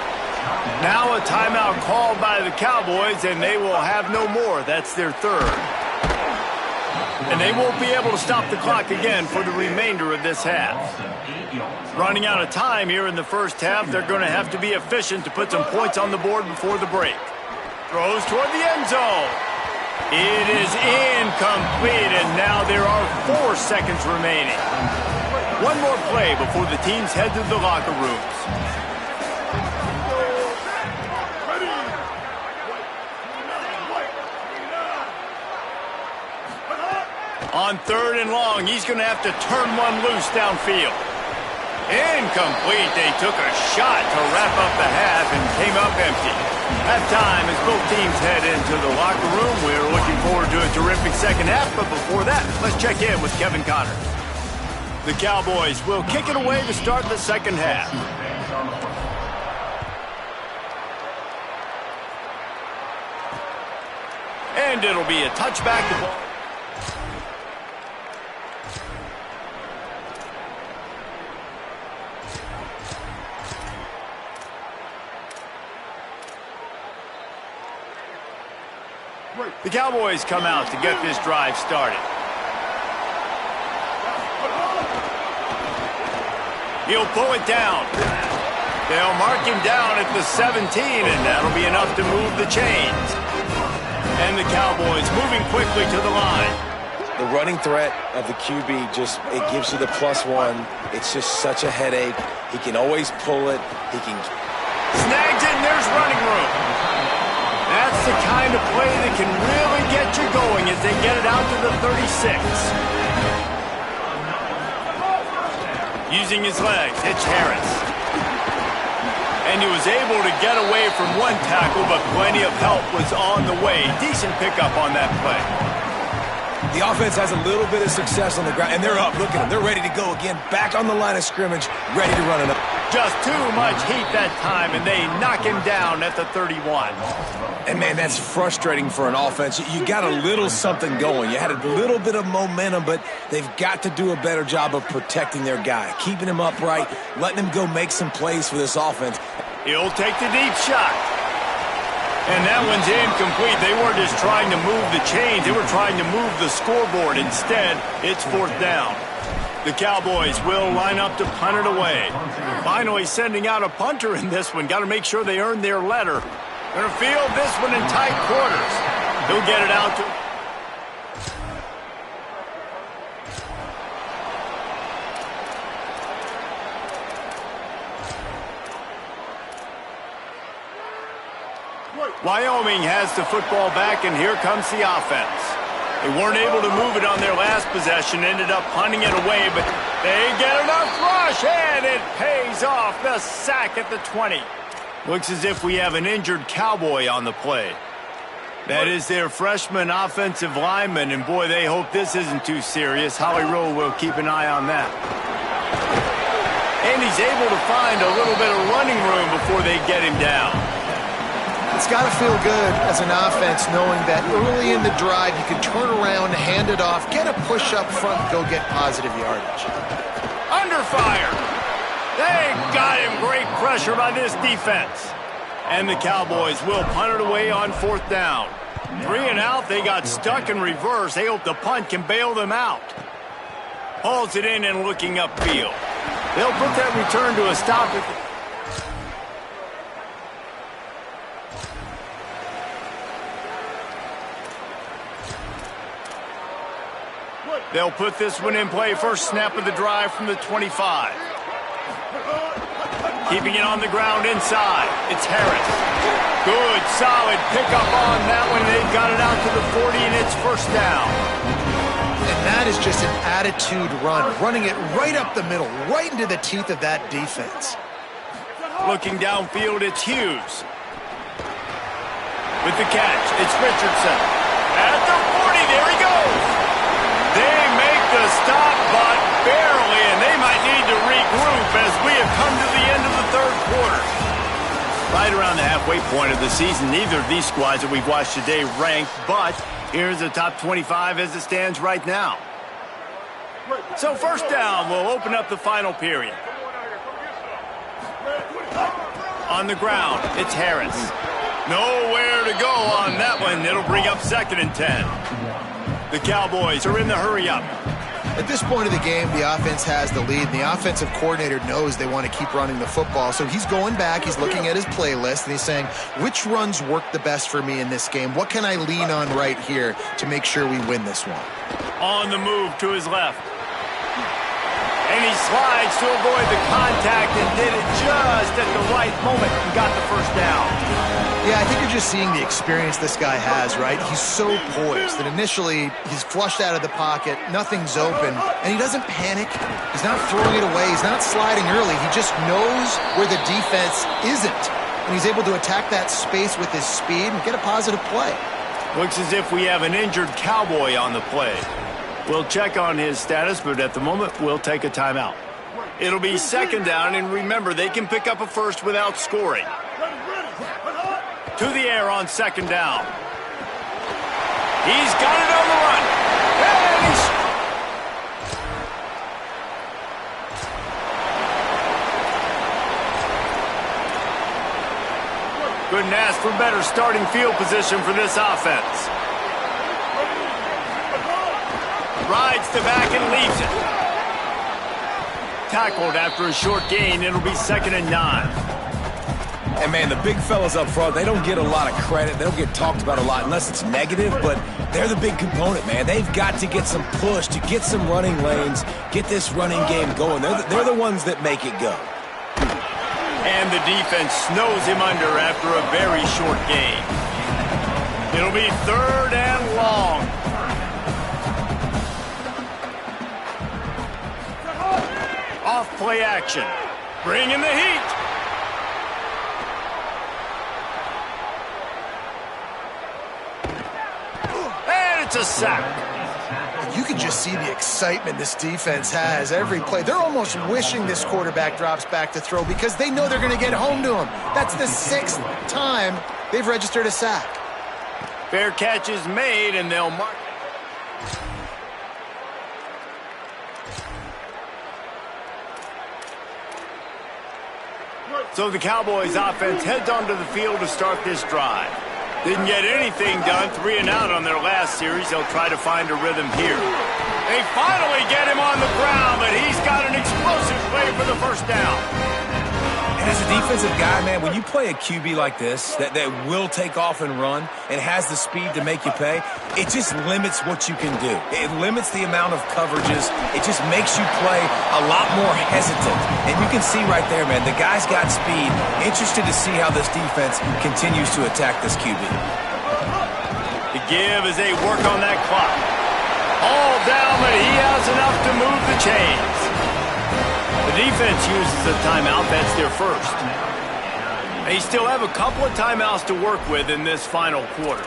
Speaker 1: Now a timeout called by the Cowboys, and they will have no more. That's their 3rd. And they won't be able to stop the clock again for the remainder of this half. Running out of time here in the 1st half, they're going to have to be efficient to put some points on the board before the break. Throws toward the end zone. It is incomplete, and now there are 4 seconds remaining. One more play before the teams head to the locker rooms. On 3rd and long, he's going to have to turn one loose downfield. Incomplete. They took a shot to wrap up the half and came up empty. Halftime as both teams head into the locker room. We're looking forward to a terrific second half, but before that, let's check in with Kevin Connors. The Cowboys will kick it away to start the second half. And it'll be a touchback. The Cowboys come out to get this drive started. He'll pull it down. They'll mark him down at the 17, and that'll be enough to move the chains. And the Cowboys moving quickly to the line.
Speaker 2: The running threat of the QB it gives you the +1. It's just such a headache. He can always pull it. He can...
Speaker 1: Snags it, and there's running room. That's the kind of play that can really get you going as they get it out to the 36. Using his legs, it's Harris. And he was able to get away from one tackle, but plenty of help was on the way. Decent pickup on that play.
Speaker 2: The offense has a little bit of success on the ground, and they're up. Look at them. They're ready to go again. Back on the line of scrimmage, ready to run it up.
Speaker 1: Just too much heat that time, and they knock him down at the 31.
Speaker 2: And, man, that's frustrating for an offense. You got a little something going. You had a little bit of momentum, but they've got to do a better job of protecting their guy, keeping him upright, letting him go make some plays for this offense.
Speaker 1: He'll take the deep shot. And that one's incomplete. They weren't just trying to move the chains. They were trying to move the scoreboard. Instead, it's 4th down. The Cowboys will line up to punt it away. Finally sending out a punter in this one. Got to make sure they earn their letter. Going to field this one in tight quarters. He'll get it out to... Wyoming has the football back, and here comes the offense. They weren't able to move it on their last possession, ended up punting it away, but they get enough rush, and it pays off. The sack at the 20. Looks as if we have an injured Cowboy on the play. That is their freshman offensive lineman, and boy, they hope this isn't too serious. Holly Rowe will keep an eye on that. And he's able to find a little bit of running room before they get him down.
Speaker 3: It's got to feel good as an offense knowing that early in the drive you can turn around, hand it off, get a push up front, go get positive yardage.
Speaker 1: Under fire. They got him. Great pressure by this defense. And the Cowboys will punt it away on 4th down. 3 and out. They got stuck in reverse. They hope the punt can bail them out. Hauls it in and looking upfield. They'll put that return to a stop at the... They'll put this one in play. First snap of the drive from the 25. Keeping it on the ground inside. It's Harris. Good, solid pickup on that one. They've got it out to the 40, and it's 1st down.
Speaker 3: And that is just an attitude run. Running it right up the middle, right into the teeth of that defense.
Speaker 1: Looking downfield, it's Hughes. With the catch, it's Richardson. At the 40, there he goes. They make the stop, but barely, and they might need to regroup as we have come to the end of the 3rd quarter. Right around the halfway point of the season, neither of these squads that we've watched today ranked, but here's the top 25 as it stands right now. So 1st down will open up the final period. On the ground, it's Harris. Nowhere to go on that one. It'll bring up 2nd and 10. The Cowboys are in the hurry-up.
Speaker 3: At this point of the game, the offense has the lead, and the offensive coordinator knows they want to keep running the football. So he's going back, he's looking at his playlist, and he's saying, which runs work the best for me in this game? What can I lean on right here to make sure we win this one?
Speaker 1: On the move to his left. And he slides to avoid the contact and did it just at the right moment and got the 1st down.
Speaker 3: Yeah, I think you're just seeing the experience this guy has, right? He's so poised that initially he's flushed out of the pocket, nothing's open, and he doesn't panic. He's not throwing it away. He's not sliding early. He just knows where the defense isn't, and he's able to attack that space with his speed and get a positive play.
Speaker 1: Looks as if we have an injured Cowboy on the play. We'll check on his status, but at the moment, we'll take a timeout. It'll be 2nd down, and remember, they can pick up a first without scoring. To the air on 2nd down. He's got it on the run. And couldn't ask for better starting field position for this offense. Rides the back and leaves it. Tackled after a short gain. It'll be 2nd and 9.
Speaker 2: And, man, the big fellas up front, they don't get a lot of credit. They don't get talked about a lot unless it's negative, but they're the big component, man. They've got to get some push, to get some running lanes, get this running game going. They're the ones that make it go.
Speaker 1: And the defense snows him under after a very short gain. It'll be 3rd and long. Off play action. Bring in the heat. It's a sack.
Speaker 3: You can just see the excitement this defense has every play. They're almost wishing this quarterback drops back to throw because they know they're going to get home to him. That's the 6th time they've registered a sack.
Speaker 1: Fair catch is made, and they'll mark. So the Cowboys offense heads onto the field to start this drive. Didn't get anything done, 3 and out on their last series. They'll try to find a rhythm here. They finally get him on the ground, but he's got an explosive play for the first down.
Speaker 2: And as a defensive guy, man, when you play a QB like this that will take off and run and has the speed to make you pay, it just limits what you can do. It limits the amount of coverages. It just makes you play a lot more hesitant. And you can see right there, man, the guy's got speed. Interested to see how this defense continues to attack this QB.
Speaker 1: The give as they work on that clock. All down, but he has enough to move the chains. The defense uses a timeout. That's their first. They still have a couple of timeouts to work with in this final quarter.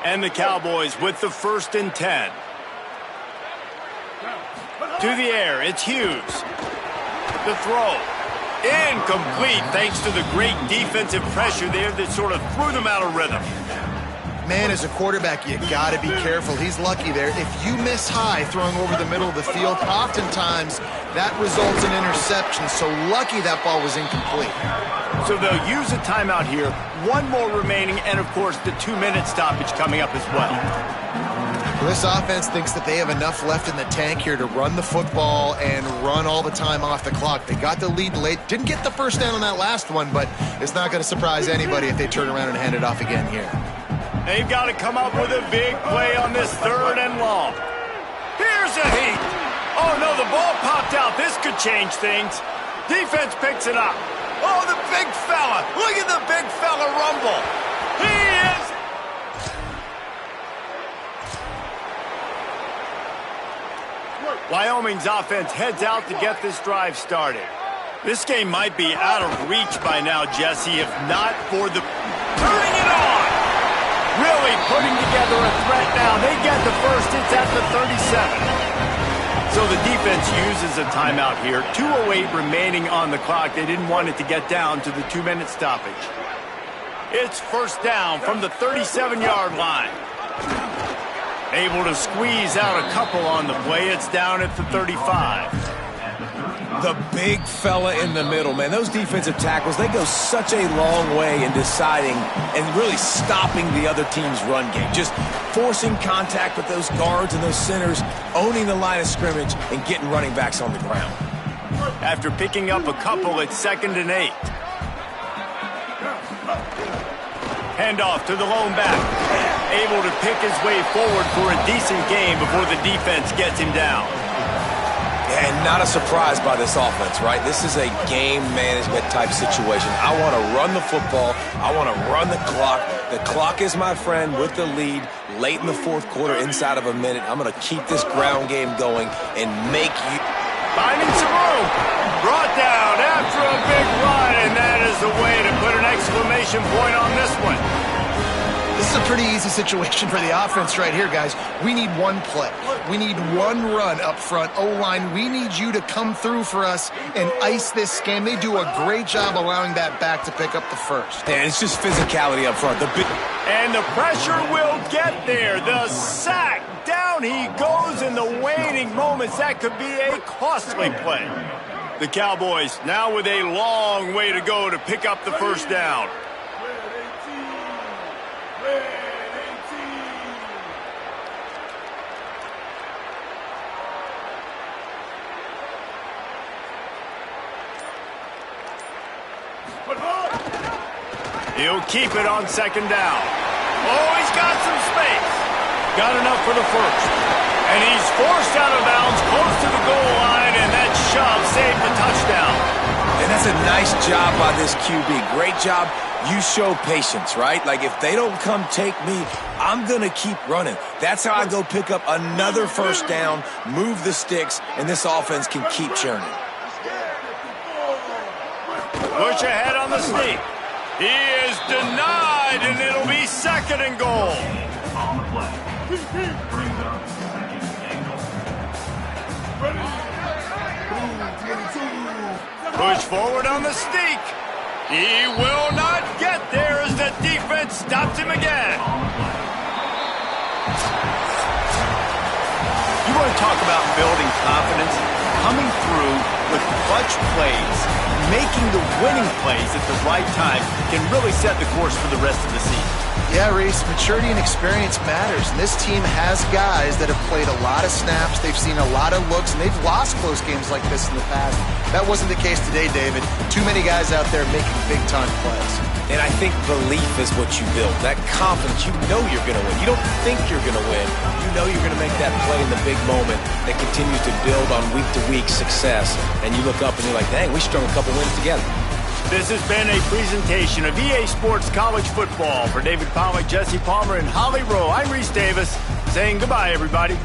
Speaker 1: And the Cowboys with the 1st and 10. To the air, it's Hughes. The throw. Incomplete thanks to the great defensive pressure there that sort of threw them out of rhythm.
Speaker 3: Man, as a quarterback, you got to be careful. He's lucky there. If you miss high throwing over the middle of the field, oftentimes that results in interception. So lucky that ball was incomplete.
Speaker 1: So they'll use a timeout here. 1 more remaining, and of course the 2-minute stoppage coming up as well.
Speaker 3: This offense thinks that they have enough left in the tank here to run the football and run all the time off the clock. They got the lead late. Didn't get the first down on that last one, but it's not going to surprise anybody if they turn around and hand it off again here.
Speaker 1: They've got to come up with a big play on this 3rd and long. Here's a heat. Oh, no, the ball popped out. This could change things. Defense picks it up. Oh, the big fella. Look at the big fella rumble. He is... Wyoming's offense heads out to get this drive started. This game might be out of reach by now, Jesse, if not for the... Turning it on! Really putting together a threat now. They get the first. It's at the 37. So the defense uses a timeout here. 2:08 remaining on the clock. They didn't want it to get down to the 2-minute stoppage. It's first down from the 37-yard line. Able to squeeze out a couple on the play. It's down at the 35.
Speaker 2: The big fella in the middle, man. Those defensive tackles, they go such a long way in deciding and really stopping the other team's run game. Just forcing contact with those guards and those centers, owning the line of scrimmage, and getting running backs on the ground.
Speaker 1: After picking up a couple, it's 2nd and 8. Handoff to the lone back. Able to pick his way forward for a decent game before the defense gets him down.
Speaker 2: And not a surprise by this offense, right? This is a game management type situation. I want to run the football. I want to run the clock. The clock is my friend with the lead late in the 4th quarter inside of a minute. I'm going to keep this ground game going and make you...
Speaker 1: Finding some room. Brought down after a big run, and that is the way to put an exclamation point on this one.
Speaker 3: This is a pretty easy situation for the offense right here, guys. We need one play. We need one run up front. O-line, we need you to come through for us and ice this game. They do a great job allowing that back to pick up the first.
Speaker 2: And it's just physicality up front.
Speaker 1: And the pressure will get there. The sack. Down he goes in the waning moments. That could be a costly play. The Cowboys now with a long way to go to pick up the first down. He'll keep it on 2nd down. Oh, he's got some space. Got enough for the first. And he's forced out of bounds close to the goal line, and that shove saved the touchdown.
Speaker 2: And that's a nice job by this QB. Great job. You show patience, right? Like, if they don't come take me, I'm going to keep running. That's how I go pick up another first down, move the sticks, and this offense can keep churning.
Speaker 1: Push ahead on the sneak. He is denied, and it'll be 2nd and goal.
Speaker 4: On the play. Brings up 2nd and goal.
Speaker 1: Push forward on the sneak. He will not get there as the defense stops him again.
Speaker 5: You want to talk about building confidence? Coming through with clutch plays, making the winning plays at the right time can really set the course for the rest of the season.
Speaker 3: Yeah, Reese, maturity and experience matters. And this team has guys that have played a lot of snaps. They've seen a lot of looks, and they've lost close games like this in the past. That wasn't the case today, David. Too many guys out there making big-time plays.
Speaker 2: And I think belief is what you build. That confidence, you know you're going to win. You don't think you're going to win. You know you're going to make that play in the big moment that continues to build on week-to-week success. And you look up and you're like, dang, we strung a couple wins together.
Speaker 1: This has been a presentation of EA Sports College Football. For David Pollack, Jesse Palmer, and Holly Rowe, I'm Reese Davis saying goodbye, everybody.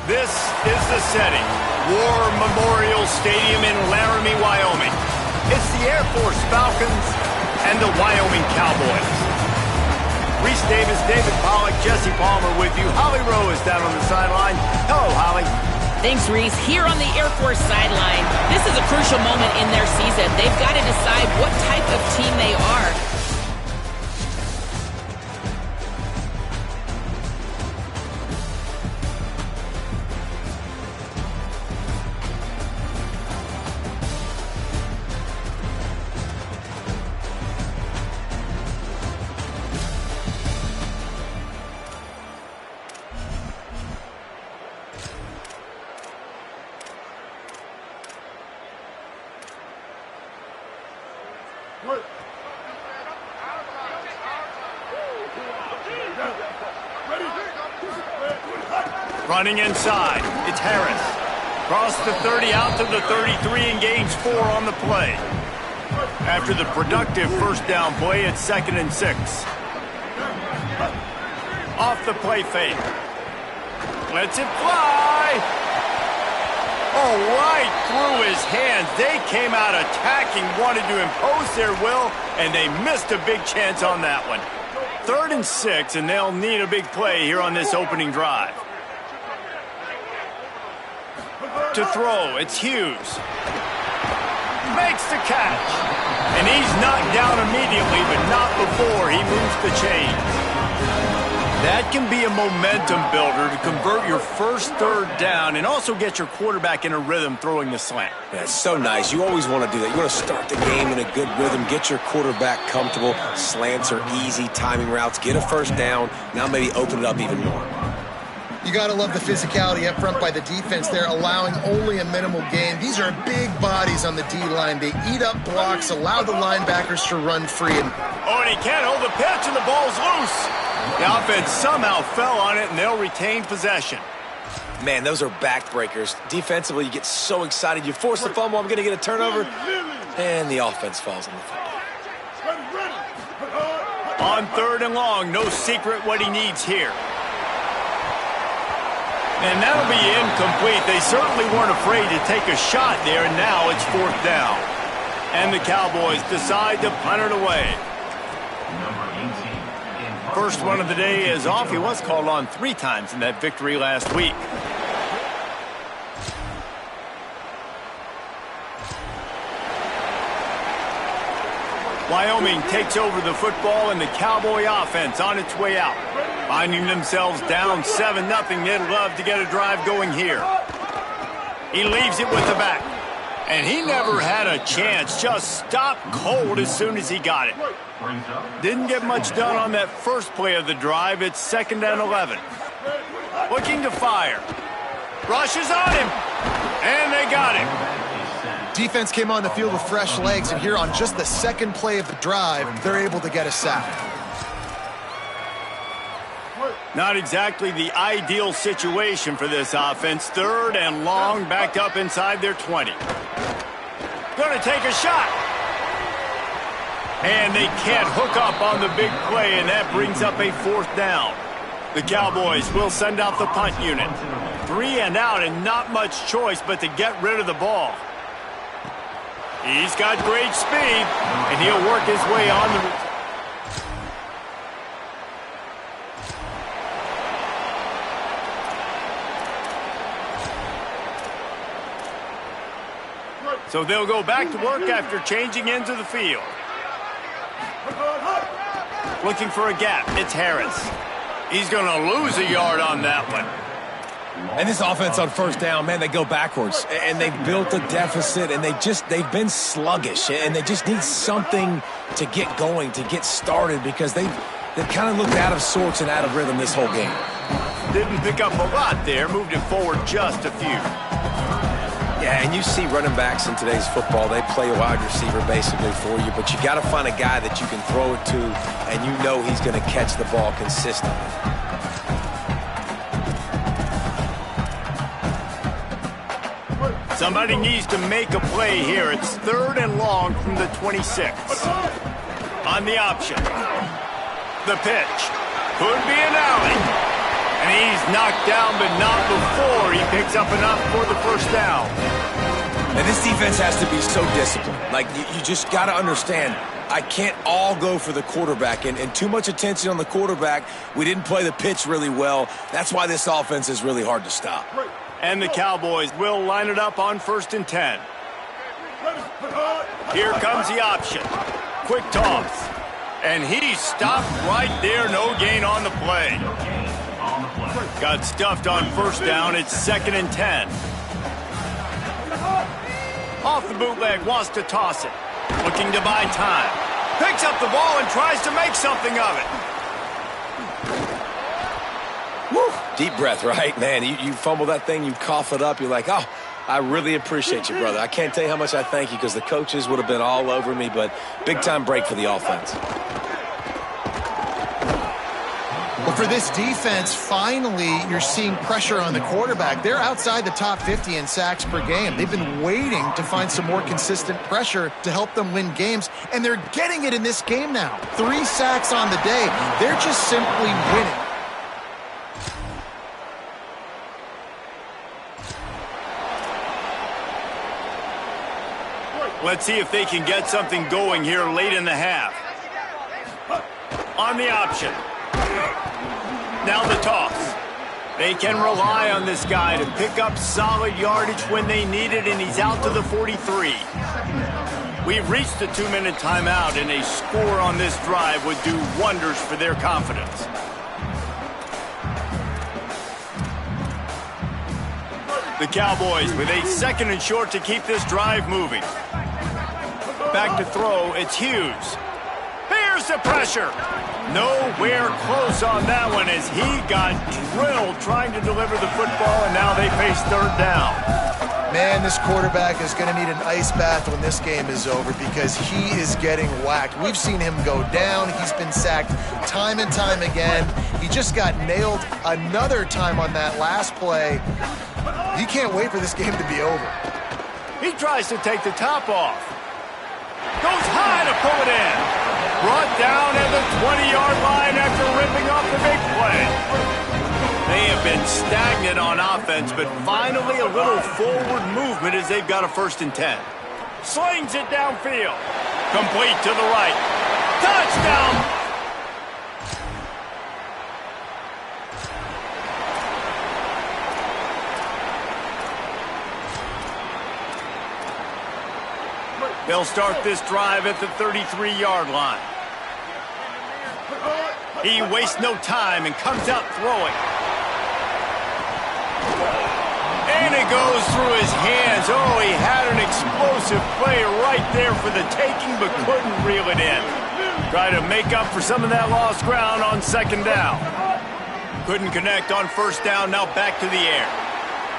Speaker 1: This is the setting. War Memorial Stadium in Laramie, Wyoming. It's the Air Force Falcons and the Wyoming Cowboys. Reese Davis, David Pollack, Jesse Palmer with you. Holly Rowe is down on the sideline. Hello, Holly.
Speaker 6: Thanks, Reese. Here on the Air Force sideline, this is a crucial moment in their season. They've got to decide what type of team they are.
Speaker 1: Running inside, it's Harris. Cross the 30 out to the 33 and gains 4 on the play. After the productive first down play, it's 2nd and 6. Off the play fake. Lets it fly. Oh, right through his hands. They came out attacking, wanted to impose their will, and they missed a big chance on that one. 3rd and 6, and they'll need a big play here on this opening drive. To throw, it's Hughes. Makes the catch. And he's knocked down immediately, but not before he moves the chains. That can be a momentum builder to convert your first 3rd down and also get your quarterback in a rhythm throwing the slant.
Speaker 2: That's so nice. You always want to do that. You want to start the game in a good rhythm, get your quarterback comfortable. Slants are easy, timing routes, get a 1st down. Now maybe open it up even more.
Speaker 3: You got to love the physicality up front by the defense there, allowing only a minimal gain. These are big bodies on the D-line. They eat up blocks, allow the linebackers to run free.
Speaker 1: And he can't hold the pitch, and the ball's loose. The offense somehow fell on it, and they'll retain possession.
Speaker 2: Man, those are backbreakers. Defensively, you get so excited. You force the fumble, I'm going to get a turnover, and the offense falls on the football.
Speaker 1: On 3rd and long, no secret what he needs here. And that'll be incomplete. They certainly weren't afraid to take a shot there, and now it's 4th down. And the Cowboys decide to punt it away. First one of the day is off. He was called on 3 times in that victory last week. Wyoming takes over the football, and the Cowboy offense on its way out. Finding themselves down 7-0, they'd love to get a drive going here. He leaves it with the back. And he never had a chance, just stopped cold as soon as he got it. Didn't get much done on that first play of the drive. It's 2nd and 11. Looking to fire. Rushes on him. And they got him.
Speaker 3: Defense came on the field with fresh legs, and here on just the 2nd play of the drive, they're able to get a sack.
Speaker 1: Not exactly the ideal situation for this offense. 3rd and long, backed up inside their 20. Going to take a shot. And they can't hook up on the big play, and that brings up a 4th down. The Cowboys will send out the punt unit. 3 and out, and not much choice but to get rid of the ball. He's got great speed, and he'll work his way on the... So they'll go back to work after changing into the field. Looking for a gap. It's Harris. He's going to lose a yard on that one.
Speaker 2: And this offense on 1st down, man, they go backwards. And they've built a deficit, and they've been sluggish. And they just need something to get going, to get started, because they've kind of looked out of sorts and out of rhythm this whole game.
Speaker 1: Didn't pick up a lot there. Moved it forward just a few.
Speaker 2: Yeah, and you see running backs in today's football, they play a wide receiver basically for you, but you got to find a guy that you can throw it to, and you know he's going to catch the ball consistently.
Speaker 1: Somebody needs to make a play here. It's 3rd and long from the 26. On the option. The pitch. Could be an alley. And he's knocked down, but not before he picks up enough for the 1st down.
Speaker 2: And this defense has to be so disciplined. Like, you just got to understand, I can't all go for the quarterback. And too much attention on the quarterback. We didn't play the pitch really well. That's why this offense is really hard to stop.
Speaker 1: And the Cowboys will line it up on 1st and 10. Here comes the option. Quick toss. And he stopped right there. No gain on the play. Got stuffed on 1st down. It's 2nd and 10. Off the bootleg, wants to toss it. Looking to buy time. Picks up the ball and tries to make something of it.
Speaker 2: Woo. Deep breath, right? Man, you fumble that thing, you cough it up, you're like, oh, I really appreciate you, brother. I can't tell you how much I thank you, because the coaches would have been all over me, but big-time break for the offense.
Speaker 3: Well, for this defense, finally, you're seeing pressure on the quarterback. They're outside the top 50 in sacks per game. They've been waiting to find some more consistent pressure to help them win games, and they're getting it in this game now. 3 sacks on the day. They're just simply winning.
Speaker 1: Let's see if they can get something going here late in the half. On the option. Now the toss. They can rely on this guy to pick up solid yardage when they need it, and he's out to the 43. We've reached the 2-minute timeout, and a score on this drive would do wonders for their confidence. The Cowboys with a 2nd and short to keep this drive moving. Back to throw, it's Hughes. Here's the pressure. Nowhere close on that one as he got drilled trying to deliver the football, and now they face 3rd down.
Speaker 3: Man, this quarterback is going to need an ice bath when this game is over because he is getting whacked. We've seen him go down. He's been sacked time and time again. He just got nailed another time on that last play. He can't wait for this game to be over.
Speaker 1: He tries to take the top off. Goes high to pull it in. Brought down at the 20-yard line after ripping off the big play. They have been stagnant on offense, but finally a little forward movement as they've got a 1st and 10. Slings it downfield. Complete to the right. Touchdown! They'll start this drive at the 33-yard line. He wastes no time and comes out throwing. And it goes through his hands. Oh, he had an explosive play right there for the taking, but couldn't reel it in. Try to make up for some of that lost ground on 2nd down. Couldn't connect on 1st down, now back to the air.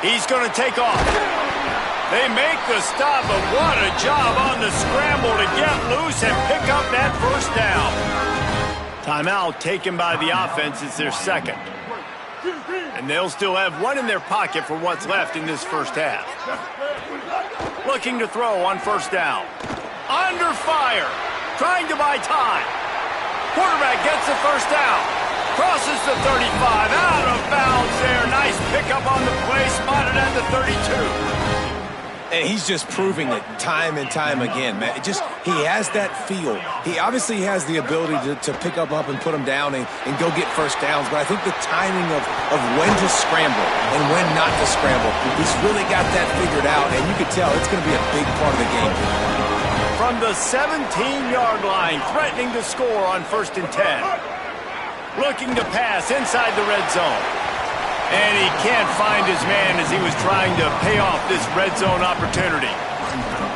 Speaker 1: He's going to take off. They make the stop, but what a job on the scramble to get loose and pick up that 1st down. Timeout taken by the offense. It's their 2nd. And they'll still have one in their pocket for what's left in this 1st half. Looking to throw on 1st down. Under fire. Trying to buy time. Quarterback gets the 1st down. Crosses the 35. Out of bounds there. Nice pickup on the play. Spotted at the 32.
Speaker 2: And he's just proving it time and time again, man. He has that feel. He obviously has the ability to pick up and put him down and go get 1st downs. But I think the timing of when to scramble and when not to scramble, he's really got that figured out. And you can tell it's going to be a big part of the game.
Speaker 1: From the 17-yard line, threatening to score on 1st and 10. Looking to pass inside the red zone. And he can't find his man as he was trying to pay off this red zone opportunity.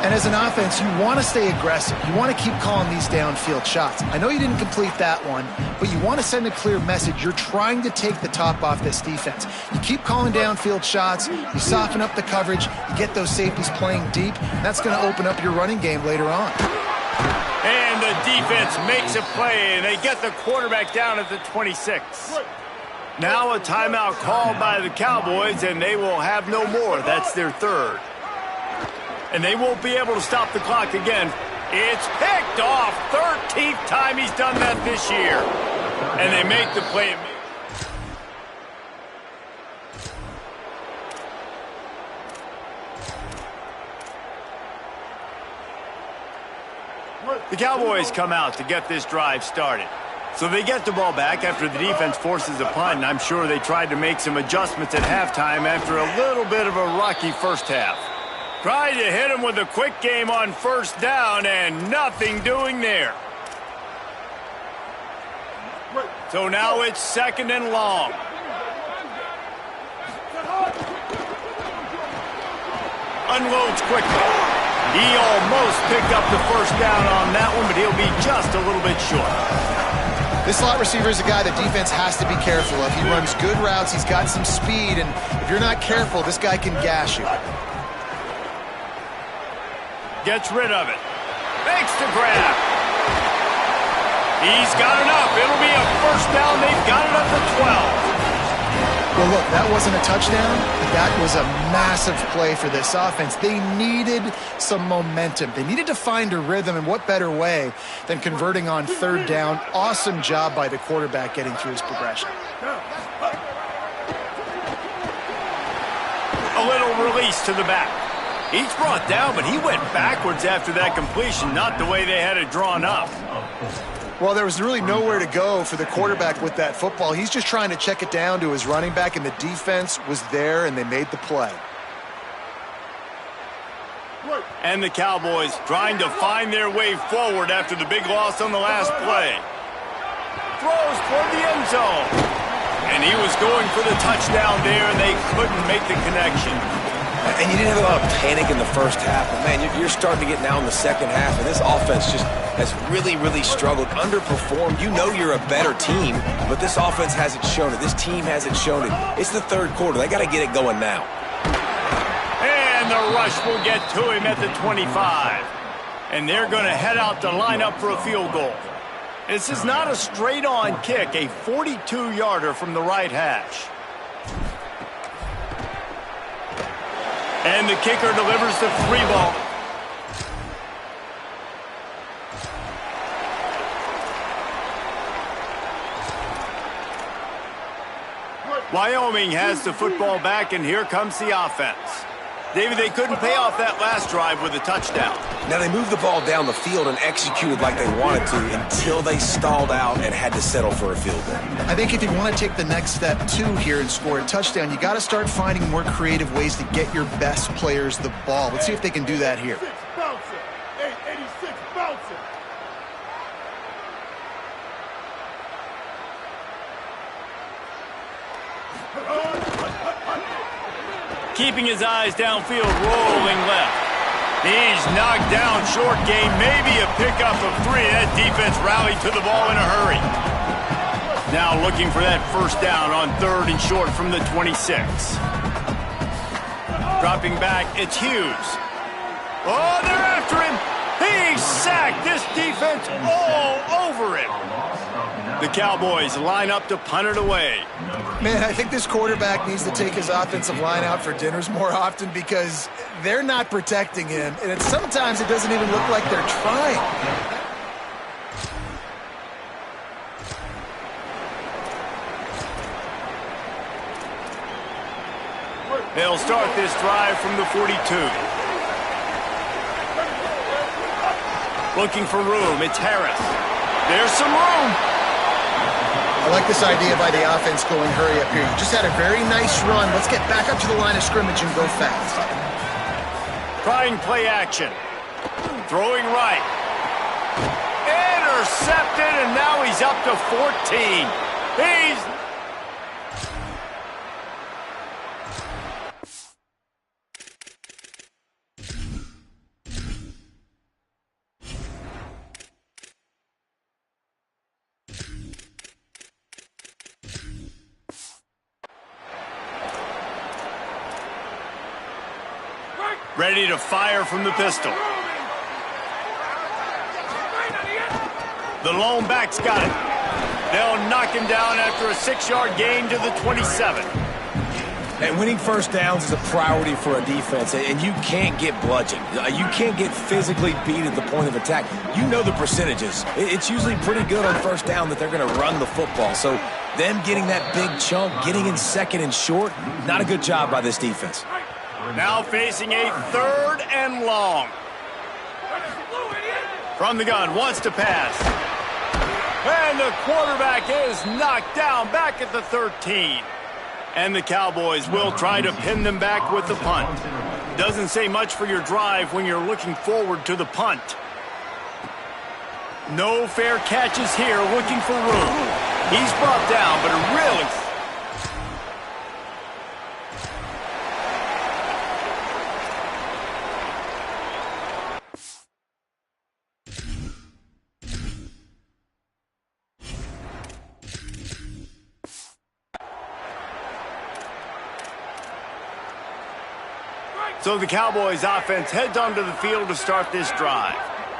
Speaker 3: And as an offense, you want to stay aggressive. You want to keep calling these downfield shots. I know you didn't complete that one, but you want to send a clear message. You're trying to take the top off this defense. You keep calling downfield shots. You soften up the coverage. You get those safeties playing deep. That's going to open up your running game later on.
Speaker 1: And the defense makes a play, and they get the quarterback down at the 26. Now a timeout called by the Cowboys, and they will have no more. That's their 3rd. And they won't be able to stop the clock again. It's picked off. 13th time he's done that this year. And they make the play. The Cowboys come out to get this drive started. So they get the ball back after the defense forces a punt, and I'm sure they tried to make some adjustments at halftime after a little bit of a rocky 1st half. Tried to hit him with a quick game on 1st down, and nothing doing there. So now it's 2nd and long. Unloads quickly. He almost picked up the 1st down on that one, but he'll be just a little bit short.
Speaker 3: This slot receiver is a guy the defense has to be careful of. He runs good routes. He's got some speed, and if you're not careful, this guy can gash you.
Speaker 1: Gets rid of it. Makes the grab. He's got enough. It'll be a 1st down. They've got it up to 12.
Speaker 3: Well, look, that wasn't a touchdown, but that was a massive play for this offense. They needed some momentum. They needed to find a rhythm, and what better way than converting on 3rd down. Awesome job by the quarterback getting through his progression.
Speaker 1: A little release to the back. He's brought down, but he went backwards after that completion, not the way they had it drawn up.
Speaker 3: Well, there was really nowhere to go for the quarterback with that football. He's just trying to check it down to his running back, and the defense was there, and they made the play.
Speaker 1: And the Cowboys trying to find their way forward after the big loss on the last play. Throws toward the end zone. And he was going for the touchdown there, and they couldn't make the connection.
Speaker 2: And you didn't have a lot of panic in the first half. But, man, you're starting to get now in the second half, and this offense just has really, really struggled, underperformed. You know you're a better team, but this offense hasn't shown it. This team hasn't shown it. It's the third quarter. They got to get it going now.
Speaker 1: And the rush will get to him at the 25. And they're going to head out to line up for a field goal. This is not a straight-on kick, a 42-yarder from the right hash. And the kicker delivers the free ball. Wyoming has the football back, and here comes the offense. David, they couldn't pay off that last drive with a touchdown.
Speaker 2: Now, they moved the ball down the field and executed like they wanted to until they stalled out and had to settle for a field goal.
Speaker 3: I think if you want to take the next step, too, here and score a touchdown, you got to start finding more creative ways to get your best players the ball. Let's see if they can do that here.
Speaker 7: 886 bouncing.
Speaker 1: Keeping his eyes downfield, rolling left. He's knocked down, short game, maybe a pickup of 3. That defense rallied to the ball in a hurry. Now looking for that first down on 3rd and short from the 26. Dropping back, it's Hughes. Oh, they're after him. He's sacked. This defense all over him. The Cowboys line up to punt it away.
Speaker 3: Man, I think this quarterback needs to take his offensive line out for dinners more often because they're not protecting him, and sometimes it doesn't even look like they're trying.
Speaker 1: They'll start this drive from the 42. Looking for room, it's Harris. There's some room.
Speaker 3: I like this idea by the offense going hurry up here. You just had a very nice run. Let's get back up to the line of scrimmage and go fast.
Speaker 1: Trying play action. Throwing right. Intercepted, and now he's up to 14. He's... ready to fire from the pistol. The lone back's got it. They'll knock him down after a 6-yard gain to the 27.
Speaker 2: And winning first downs is a priority for a defense, and you can't get bludgeoned. You can't get physically beat at the point of attack. You know the percentages. It's usually pretty good on first down that they're going to run the football. So them getting that big chunk, getting in 2nd and short, not a good job by this defense.
Speaker 1: Now facing a 3rd and long. From the gun, wants to pass. And the quarterback is knocked down back at the 13. And the Cowboys will try to pin them back with the punt. Doesn't say much for your drive when you're looking forward to the punt. No fair catches here, looking for room. He's brought down, but a really... So the Cowboys offense heads onto the field to start this drive.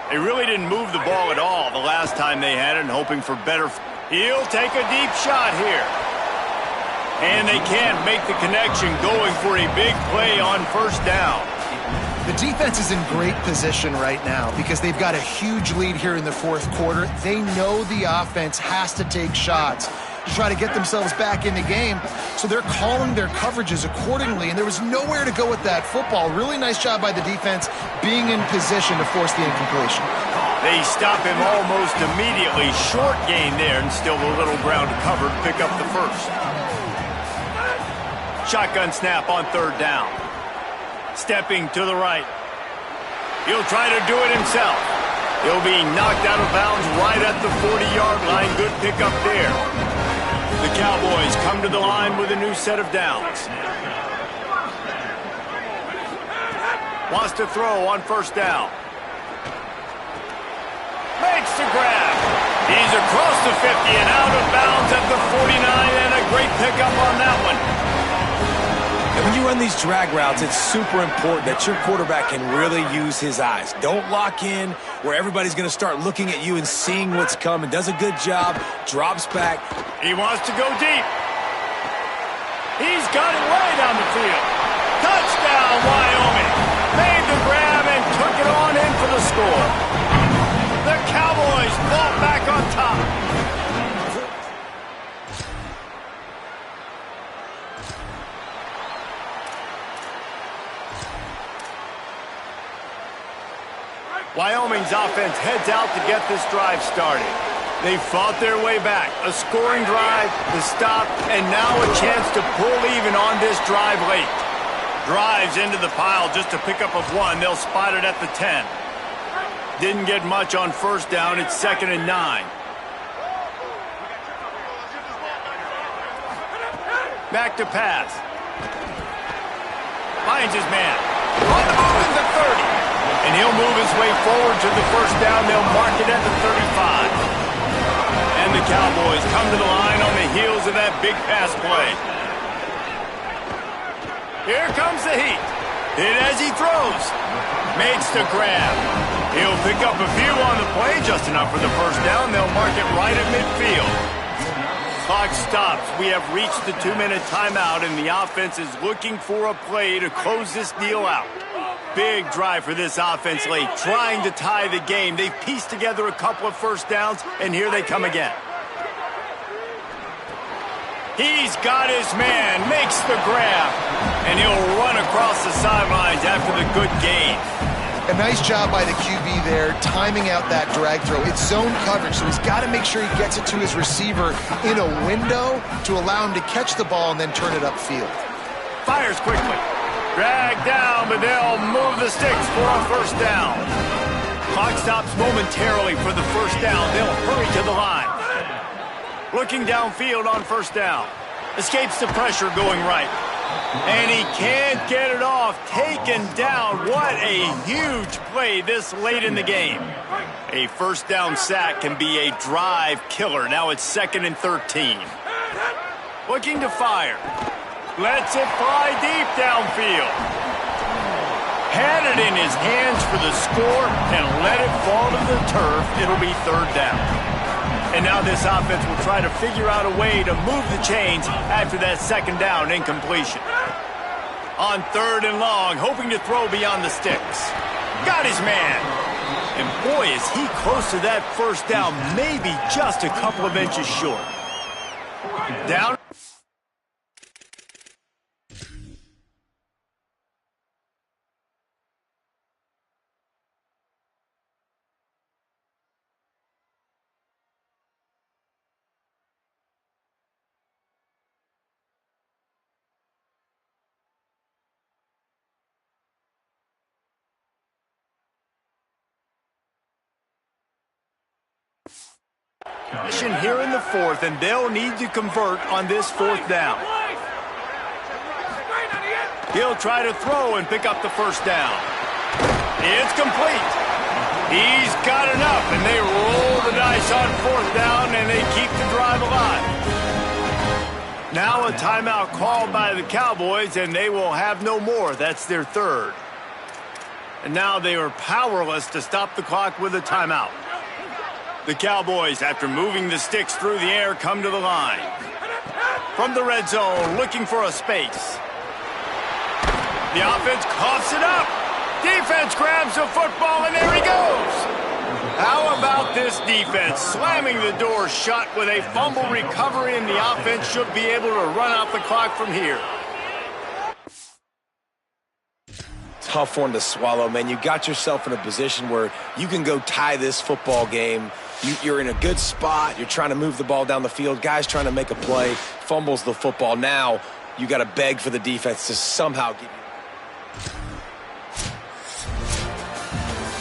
Speaker 1: They really didn't move the ball at all the last time they had it, and hoping for better. He'll take a deep shot here. And they can't make the connection, going for a big play on first down.
Speaker 3: The defense is in great position right now because they've got a huge lead here in the 4th quarter. They know the offense has to take shots to try to get themselves back in the game. So they're calling their coverages accordingly, and there was nowhere to go with that football. Really nice job by the defense being in position to force the incompletion.
Speaker 1: They stop him almost immediately. Short gain there, and still a little ground to cover to pick up the first. Shotgun snap on third down. Stepping to the right. He'll try to do it himself. He'll be knocked out of bounds right at the 40-yard line. Good pickup there. The Cowboys come to the line with a new set of downs. Wants to throw on first down. Makes the grab. He's across the 50 and out of bounds at the 49, and a great pickup on that one.
Speaker 2: And when you run these drag routes, it's super important that your quarterback can really use his eyes. Don't lock in where everybody's going to start looking at you and seeing what's coming. Does a good job, drops back.
Speaker 1: He wants to go deep. He's got it way down the field. Touchdown, Wyoming. Made the grab and took it on in for the score. The Cowboys fall back on top. Wyoming's offense heads out to get this drive started. They fought their way back. A scoring drive, the stop, and now a chance to pull even on this drive late. Drives into the pile just a pickup of one. They'll spot it at the 10. Didn't get much on first down. It's 2nd and 9. Back to pass. Finds his man. On the move in the 30. And he'll move his way forward to the first down. They'll mark it at the 35. And the Cowboys come to the line on the heels of that big pass play. Here comes the heat. Hit as he throws. Makes the grab. He'll pick up a few on the play, just enough for the first down. They'll mark it right at midfield. Clock stops. We have reached the 2-minute timeout, and the offense is looking for a play to close this deal out. Big drive for this offense late, trying to tie the game. They've pieced together a couple of first downs, and here they come again. He's got his man, makes the grab, and he'll run across the sidelines after the good gain.
Speaker 3: A nice job by the QB there, timing out that drag throw. It's zone coverage, so he's got to make sure he gets it to his receiver in a window to allow him to catch the ball and then turn it upfield.
Speaker 1: Fires quickly. Dragged down, but they'll move the sticks for a first down. Clock stops momentarily for the first down. They'll hurry to the line. Looking downfield on first down. Escapes the pressure going right. And he can't get it off. Taken down. What a huge play this late in the game. A first down sack can be a drive killer. Now it's 2nd and 13. Looking to fire. Lets it fly deep downfield. Had it in his hands for the score and let it fall to the turf. It'll be 3rd down. And now this offense will try to figure out a way to move the chains after that 2nd down incompletion. On 3rd and long, hoping to throw beyond the sticks. Got his man. And boy, is he close to that first down, maybe just a couple of inches short. Down. Here in the 4th, and they'll need to convert on this 4th down. He'll try to throw and pick up the first down. It's complete. He's got enough, and they roll the dice on 4th down, and they keep the drive alive. Now a timeout called by the Cowboys, and they will have no more. That's their 3rd. And now they are powerless to stop the clock with a timeout. The Cowboys, after moving the sticks through the air, come to the line. From the red zone, looking for a space. The offense coughs it up. Defense grabs the football, and there he goes. How about this defense slamming the door shut with a fumble recovery, and the offense should be able to run out the clock from here.
Speaker 2: Tough one to swallow, man. You got yourself in a position where you can go tie this football game. You're in a good spot. You're trying to move the ball down the field. Guys trying to make a play. Fumbles the football. Now you got to beg for the defense to somehow give you.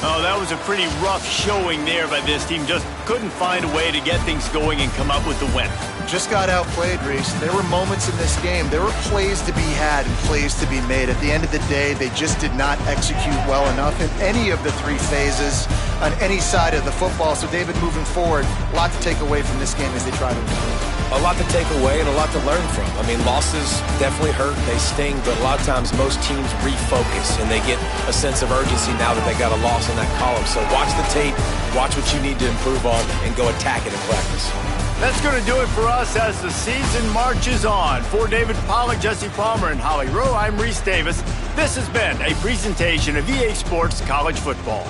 Speaker 5: Oh, that was a pretty rough showing there by this team. Just couldn't find a way to get things going and come up with the win.
Speaker 3: Just got outplayed, Reese. There were moments in this game. There were plays to be had and plays to be made. At the end of the day, they just did not execute well enough in any of the three phases on any side of the football. So, David, moving forward, a lot to take away from this game as they try to improve.
Speaker 2: A lot to take away and a lot to learn from. I mean, losses definitely hurt. They sting, but a lot of times most teams refocus and they get a sense of urgency now that they got a loss in that column. So watch the tape, watch what you need to improve on, and go attack it in practice.
Speaker 1: That's going to do it for us as the season marches on. For David Pollack, Jesse Palmer, and Holly Rowe, I'm Reese Davis. This has been a presentation of EA Sports College Football.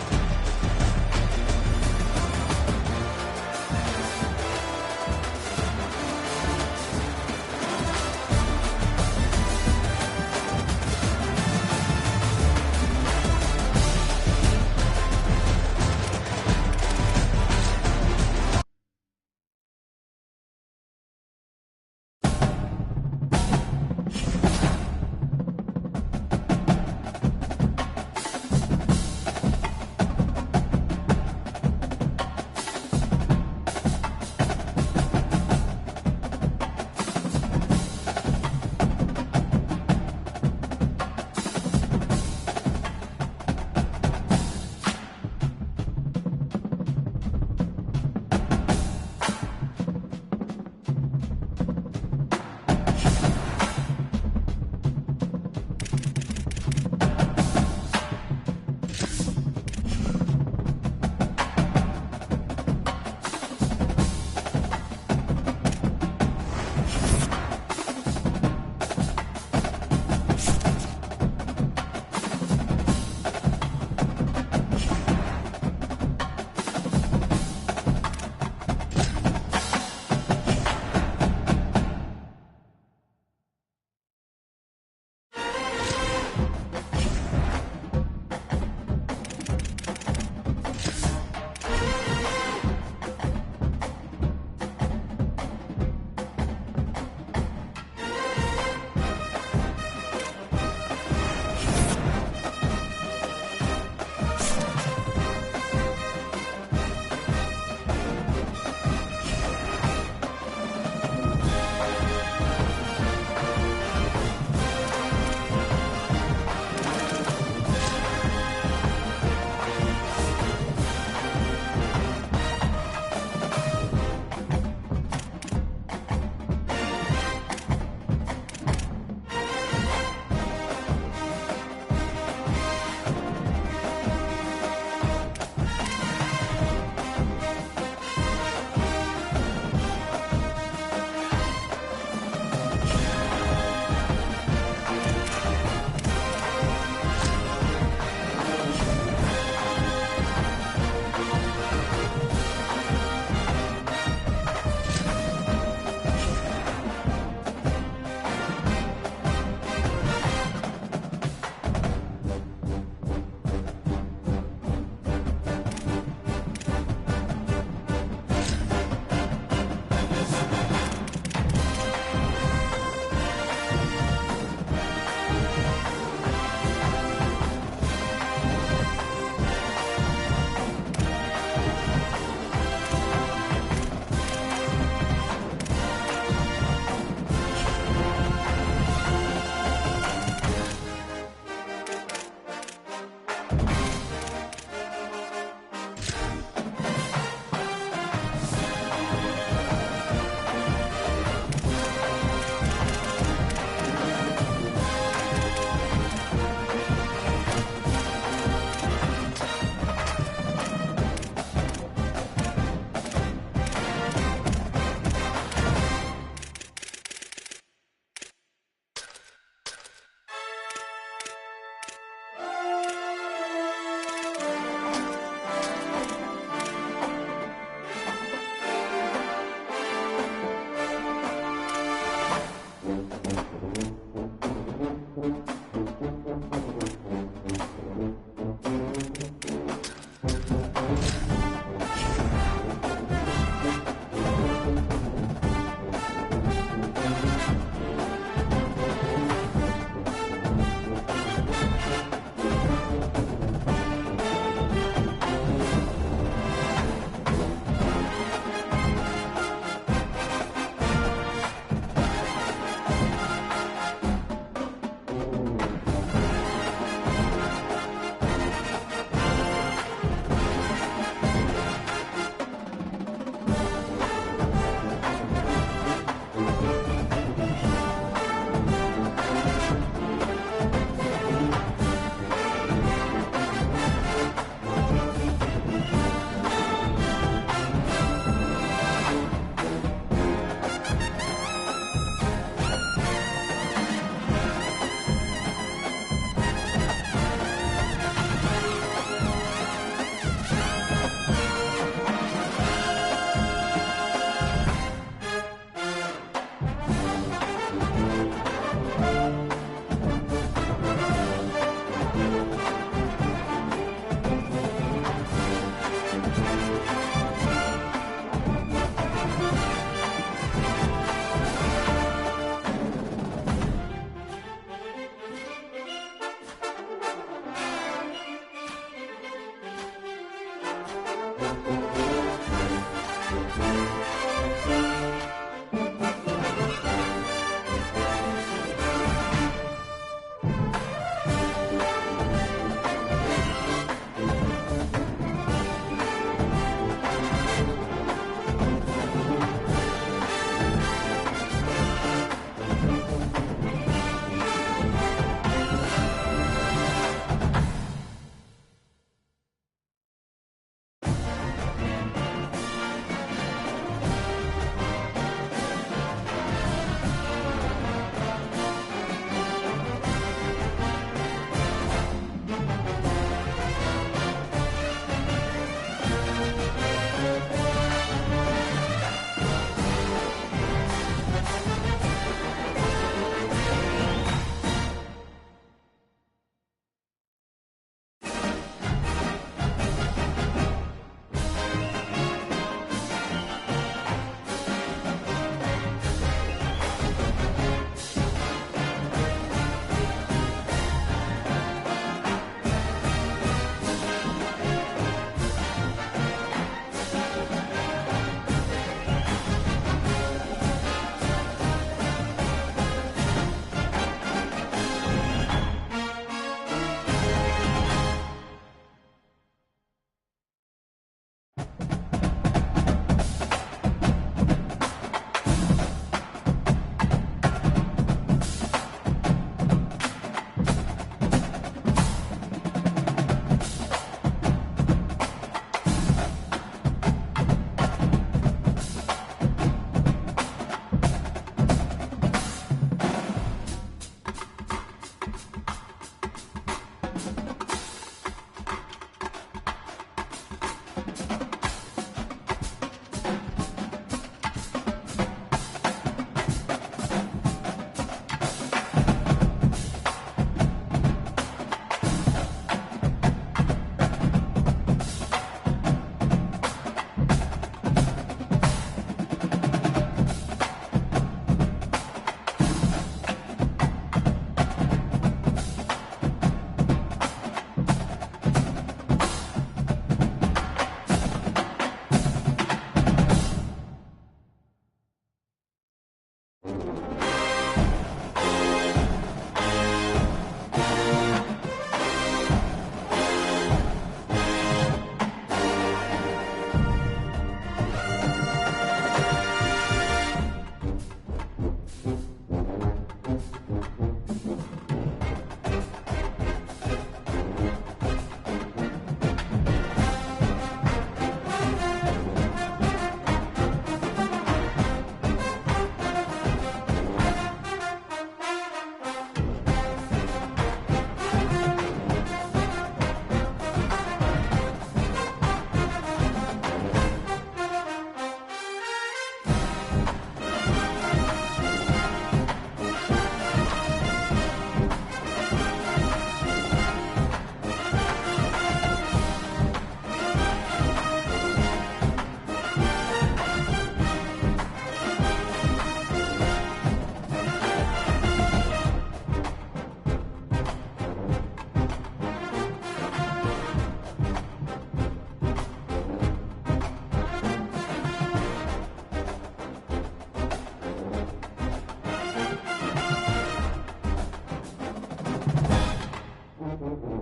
Speaker 3: it.